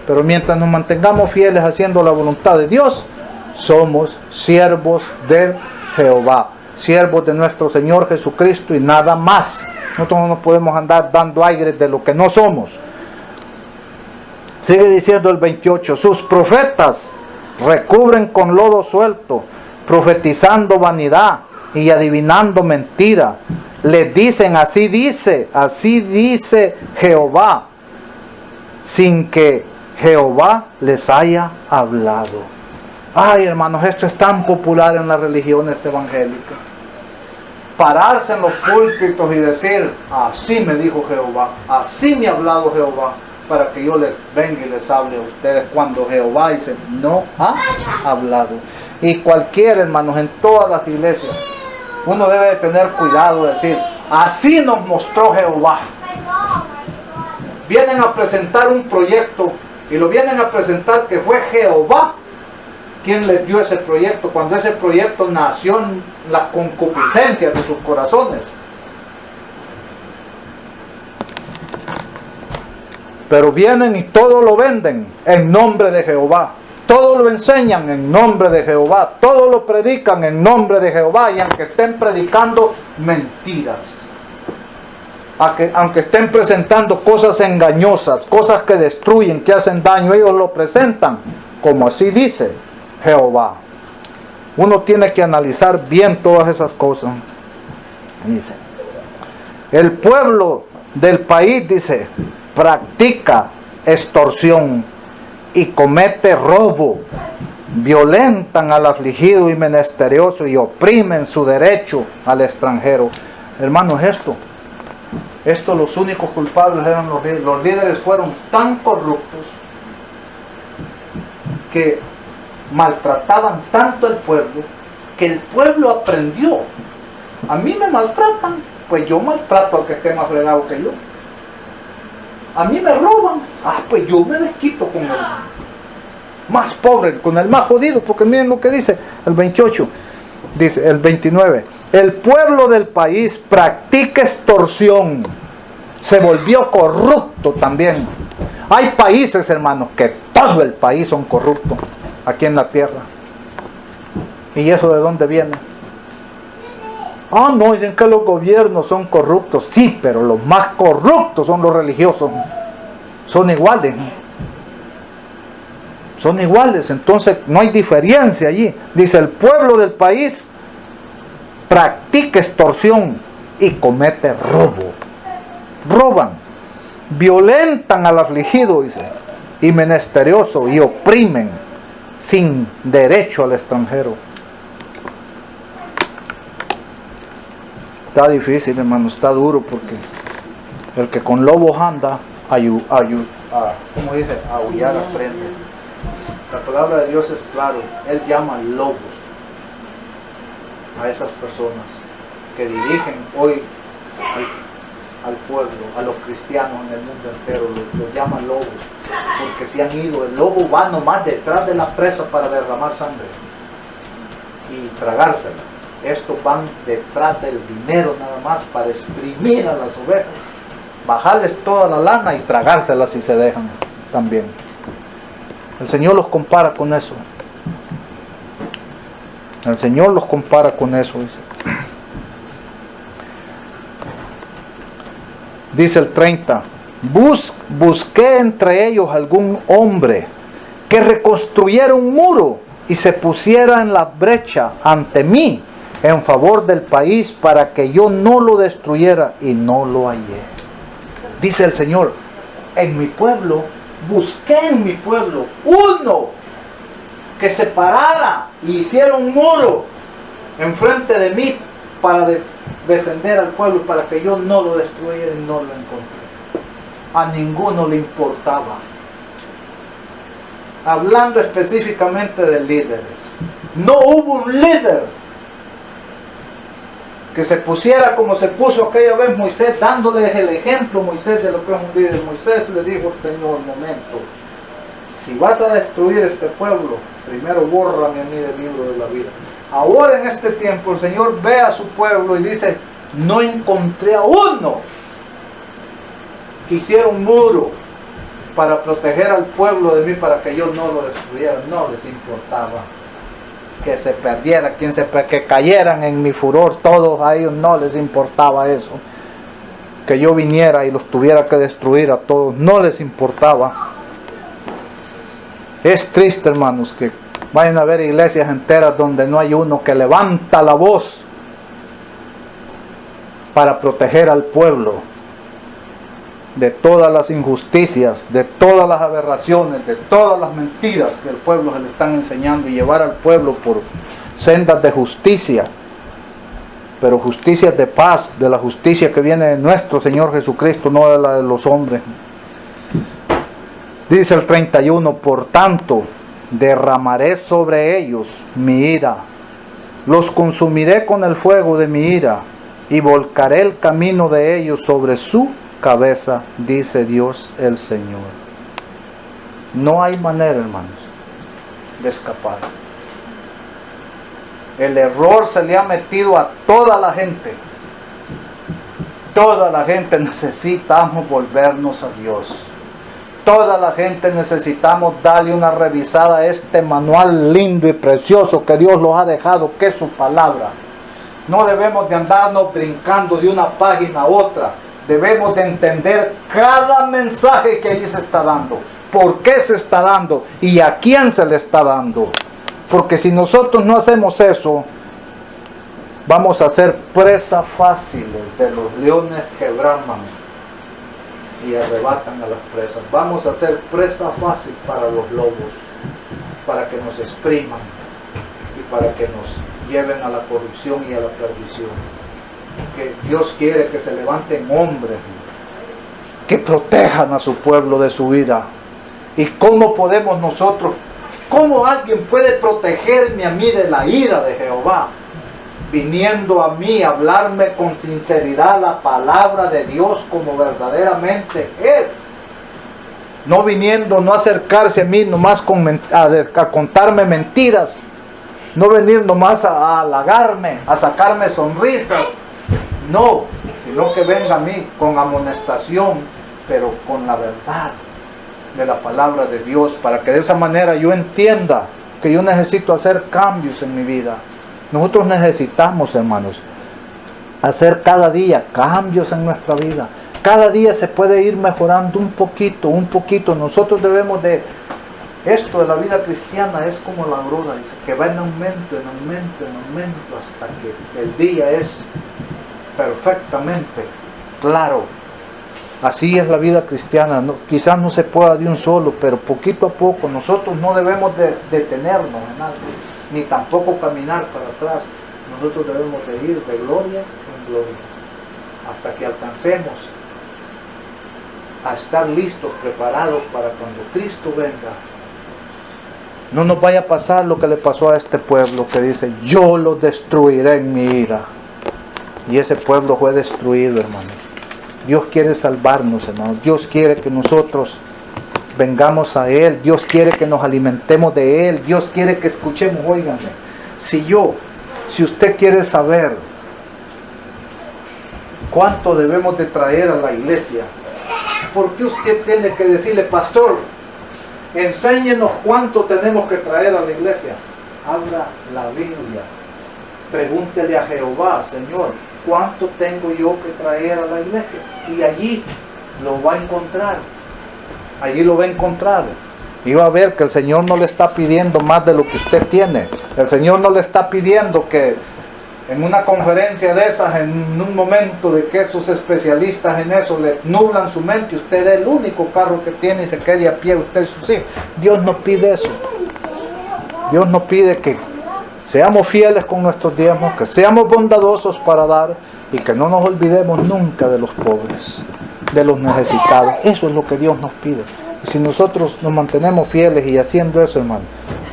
Pero mientras nos mantengamos fieles haciendo la voluntad de Dios, somos siervos de Jehová, siervos de nuestro Señor Jesucristo y nada más. Nosotros no nos podemos andar dando aires de lo que no somos. Sigue diciendo el 28, sus profetas recubren con lodo suelto, profetizando vanidad y adivinando mentira. Les dicen, así dice Jehová, sin que Jehová les haya hablado. Ay, hermanos, esto es tan popular en las religiones evangélicas. Pararse en los púlpitos y decir, así me dijo Jehová, así me ha hablado Jehová, para que yo les venga y les hable a ustedes, cuando Jehová dice, no ha hablado. Y cualquier, hermanos, en todas las iglesias, uno debe de tener cuidado de decir, así nos mostró Jehová. Vienen a presentar un proyecto y lo vienen a presentar que fue Jehová quien les dio ese proyecto, cuando ese proyecto nació en las concupiscencias de sus corazones. Pero vienen y todo lo venden en nombre de Jehová. Todo lo enseñan en nombre de Jehová. Todo lo predican en nombre de Jehová. Y aunque estén predicando mentiras, aunque estén presentando cosas engañosas, cosas que destruyen, que hacen daño, ellos lo presentan como así dice Jehová. Uno tiene que analizar bien todas esas cosas. Dice, el pueblo del país, dice, practica extorsión y comete robo, violentan al afligido y menesteroso y oprimen su derecho al extranjero. Hermanos, esto los únicos culpables eran los líderes. Los líderes fueron tan corruptos que maltrataban tanto al pueblo que el pueblo aprendió. A mí me maltratan, pues yo maltrato al que esté más fregado que yo. A mí me roban, pues yo me desquito con el más pobre, con el más jodido, porque miren lo que dice el 28, dice el 29, el pueblo del país practica extorsión, se volvió corrupto también. Hay países, hermanos, que todo el país son corruptos aquí en la tierra. ¿Y eso de dónde viene? No, dicen que los gobiernos son corruptos. Sí, pero los más corruptos son los religiosos. Son iguales. Son iguales, entonces no hay diferencia allí. Dice, el pueblo del país practica extorsión y comete robo. Roban, violentan al afligido, dice, y menesteroso, y oprimen sin derecho al extranjero. Está difícil, hermano, está duro, porque el que con lobos anda, ¿cómo dice? Aullar aprende. La palabra de Dios es claro, Él llama lobos a esas personas que dirigen hoy al pueblo, a los cristianos en el mundo entero, los llama lobos, porque se han ido. El lobo va nomás detrás de la presa para derramar sangre y tragársela. Estos van detrás del dinero nada más para exprimir a las ovejas, bajarles toda la lana y tragárselas si se dejan también. El Señor los compara con eso. El Señor los compara con eso. Dice el 30. Busqué entre ellos algún hombre que reconstruyera un muro y se pusiera en la brecha ante mí en favor del país para que yo no lo destruyera, y no lo hallé. Dice el Señor, en mi pueblo, busqué en mi pueblo uno que se parara y hiciera un muro enfrente de mí para defender al pueblo, para que yo no lo destruyera, y no lo encontré. A ninguno le importaba. Hablando específicamente de líderes, no hubo un líder que se pusiera como se puso aquella vez Moisés, dándoles el ejemplo Moisés de lo que es un líder. Moisés le dijo al Señor, momento, si vas a destruir este pueblo, primero bórrame a mí del libro de la vida. Ahora en este tiempo el Señor ve a su pueblo y dice, no encontré a uno que hiciera un muro para proteger al pueblo de mí, para que yo no lo destruyera. No les importaba que se perdiera, que cayeran en mi furor, todos a ellos no les importaba eso, que yo viniera y los tuviera que destruir a todos, no les importaba. Es triste, hermanos, que vayan a ver iglesias enteras donde no hay uno que levanta la voz para proteger al pueblo de todas las injusticias, de todas las aberraciones, de todas las mentiras que el pueblo se le están enseñando, y llevar al pueblo por sendas de justicia, pero justicia de paz, de la justicia que viene de nuestro Señor Jesucristo, no de la de los hombres. Dice el 31, por tanto, derramaré sobre ellos mi ira, los consumiré con el fuego de mi ira, y volcaré el camino de ellos sobre su cabeza, dice Dios el Señor. No hay manera, hermanos, de escapar. El error se le ha metido a toda la gente. Toda la gente necesitamos volvernos a Dios. Toda la gente necesitamos darle una revisada a este manual lindo y precioso que Dios nos ha dejado, que es su palabra. No debemos de andarnos brincando de una página a otra. Debemos de entender cada mensaje que ahí se está dando. ¿Por qué se está dando? ¿Y a quién se le está dando? Porque si nosotros no hacemos eso, vamos a ser presa fácil de los leones que braman y arrebatan a las presas. Vamos a ser presa fácil para los lobos, para que nos expriman y para que nos lleven a la corrupción y a la perdición. Que Dios quiere que se levanten hombres que protejan a su pueblo de su ira. ¿Y cómo podemos nosotros, cómo alguien puede protegerme a mí de la ira de Jehová? Viniendo a mí a hablarme con sinceridad la palabra de Dios como verdaderamente es. No viniendo, no acercarse a mí nomás a contarme mentiras. No venir nomás a halagarme, a sacarme sonrisas. No, sino que venga a mí con amonestación, pero con la verdad de la palabra de Dios, para que de esa manera yo entienda que yo necesito hacer cambios en mi vida. Nosotros necesitamos, hermanos, hacer cada día cambios en nuestra vida. Cada día se puede ir mejorando un poquito, un poquito. Nosotros debemos de... Esto de la vida cristiana es como la aurora, dice, que va en aumento, en aumento, en aumento, hasta que el día es perfectamente claro. Así es la vida cristiana. Quizás no se pueda de un solo, pero poquito a poco. Nosotros no debemos de detenernos en algo, ni tampoco caminar para atrás. Nosotros debemos de ir de gloria en gloria, hasta que alcancemos a estar listos, preparados para cuando Cristo venga. No nos vaya a pasar lo que le pasó a este pueblo, que dice, yo lo destruiré en mi ira. Y ese pueblo fue destruido, hermanos. Dios quiere salvarnos, hermanos. Dios quiere que nosotros vengamos a Él. Dios quiere que nos alimentemos de Él. Dios quiere que escuchemos, óiganme. Si usted quiere saber cuánto debemos de traer a la iglesia, ¿por qué usted tiene que decirle, pastor, enséñenos cuánto tenemos que traer a la iglesia? Abra la Biblia. Pregúntele a Jehová, Señor, ¿cuánto tengo yo que traer a la iglesia? Y allí lo va a encontrar. Allí lo va a encontrar. Y va a ver que el Señor no le está pidiendo más de lo que usted tiene. El Señor no le está pidiendo que en una conferencia de esas, en un momento de que esos especialistas en eso le nublan su mente, usted es el único carro que tiene y se quede a pie, usted y sus hijos. Dios no pide eso. Dios no pide que seamos fieles con nuestros diezmos, que seamos bondadosos para dar y que no nos olvidemos nunca de los pobres, de los necesitados. Eso es lo que Dios nos pide. Y si nosotros nos mantenemos fieles y haciendo eso, hermano,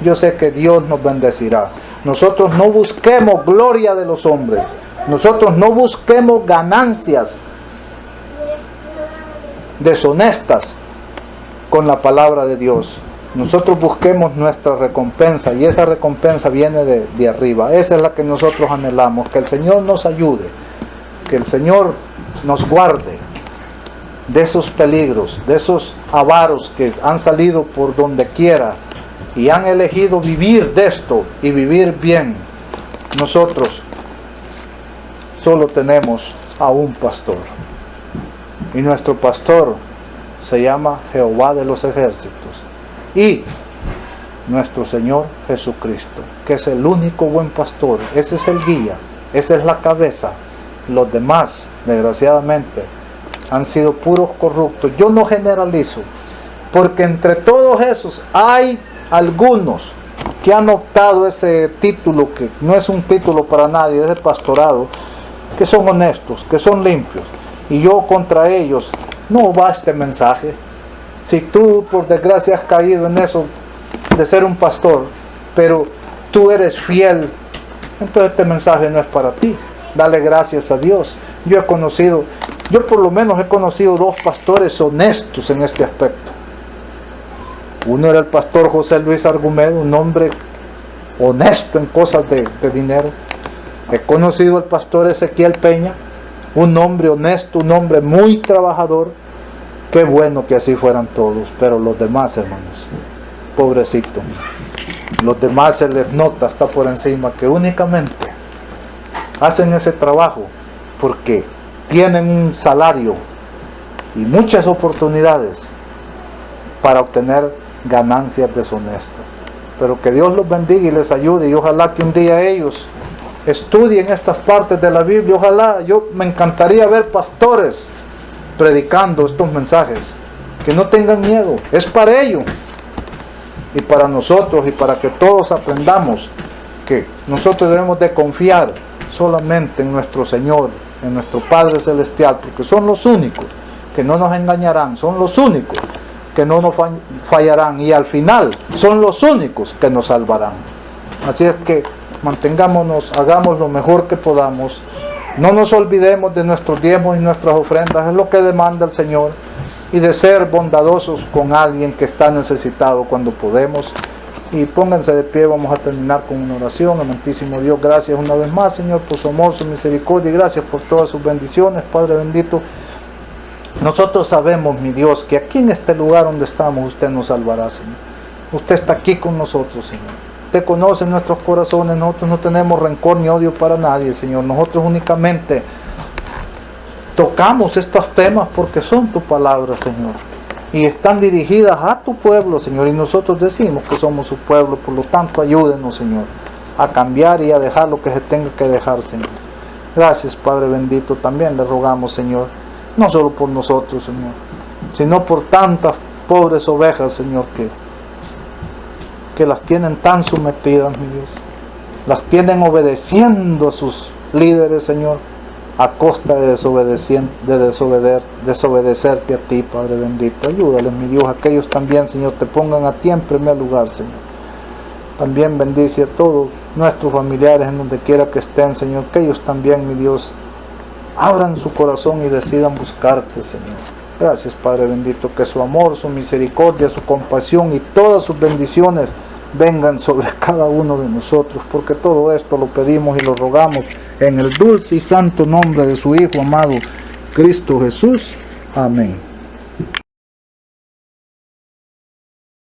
yo sé que Dios nos bendecirá. Nosotros no busquemos gloria de los hombres. Nosotros no busquemos ganancias deshonestas con la palabra de Dios. Nosotros busquemos nuestra recompensa, y esa recompensa viene de arriba. Esa es la que nosotros anhelamos. Que el Señor nos ayude, que el Señor nos guarde de esos peligros, de esos avaros que han salido por donde quiera y han elegido vivir de esto y vivir bien. Nosotros solo tenemos a un pastor, y nuestro pastor se llama Jehová de los ejércitos. Y nuestro Señor Jesucristo, que es el único buen pastor. Ese es el guía, esa es la cabeza. Los demás, desgraciadamente, han sido puros corruptos. Yo no generalizo, porque entre todos esos hay algunos que han optado ese título, que no es un título para nadie, es de pastorado, que son honestos, que son limpios, y yo contra ellos no va este mensaje. Si tú por desgracia has caído en eso de ser un pastor, pero tú eres fiel, entonces este mensaje no es para ti. Dale gracias a Dios. Yo por lo menos he conocido 2 pastores honestos en este aspecto. Uno era el pastor José Luis Argumedo, un hombre honesto en cosas de dinero. He conocido al pastor Ezequiel Peña, un hombre honesto, un hombre muy trabajador. Qué bueno que así fueran todos, pero los demás, hermanos, pobrecito, los demás se les nota hasta por encima que únicamente hacen ese trabajo porque tienen un salario y muchas oportunidades para obtener ganancias deshonestas. Pero que Dios los bendiga y les ayude, y ojalá que un día ellos estudien estas partes de la Biblia. Ojalá, me encantaría ver pastores predicando estos mensajes, que no tengan miedo, es para ellos y para nosotros, y para que todos aprendamos que nosotros debemos de confiar solamente en nuestro Señor, en nuestro Padre Celestial, porque son los únicos que no nos engañarán, son los únicos que no nos fallarán, y al final son los únicos que nos salvarán. Así es que mantengámonos, hagamos lo mejor que podamos, no nos olvidemos de nuestros diezmos y nuestras ofrendas, es lo que demanda el Señor, y de ser bondadosos con alguien que está necesitado cuando podemos. Y pónganse de pie, vamos a terminar con una oración. Amantísimo Dios, gracias una vez más, Señor, por su amor, su misericordia, y gracias por todas sus bendiciones, Padre bendito. Nosotros sabemos, mi Dios, que aquí en este lugar donde estamos, usted nos salvará, Señor. Usted está aquí con nosotros, Señor. Usted conoce nuestros corazones. Nosotros no tenemos rencor ni odio para nadie, Señor. Nosotros únicamente tocamos estos temas porque son tu palabra, Señor, y están dirigidas a tu pueblo, Señor, y nosotros decimos que somos su pueblo. Por lo tanto, ayúdenos, Señor, a cambiar y a dejar lo que se tenga que dejar, Señor. Gracias, Padre bendito. También le rogamos, Señor, no solo por nosotros, Señor, sino por tantas pobres ovejas, Señor, que las tienen tan sometidas, mi Dios. Las tienen obedeciendo a sus líderes, Señor, a costa de desobedecerte a ti, Padre bendito. Ayúdales, mi Dios, a que ellos también, Señor, te pongan a ti en primer lugar, Señor. También bendice a todos nuestros familiares en donde quiera que estén, Señor, que ellos también, mi Dios, abran su corazón y decidan buscarte, Señor. Gracias, Padre bendito, que su amor, su misericordia, su compasión y todas sus bendiciones vengan sobre cada uno de nosotros, porque todo esto lo pedimos y lo rogamos en el dulce y santo nombre de su Hijo amado, Cristo Jesús. Amén.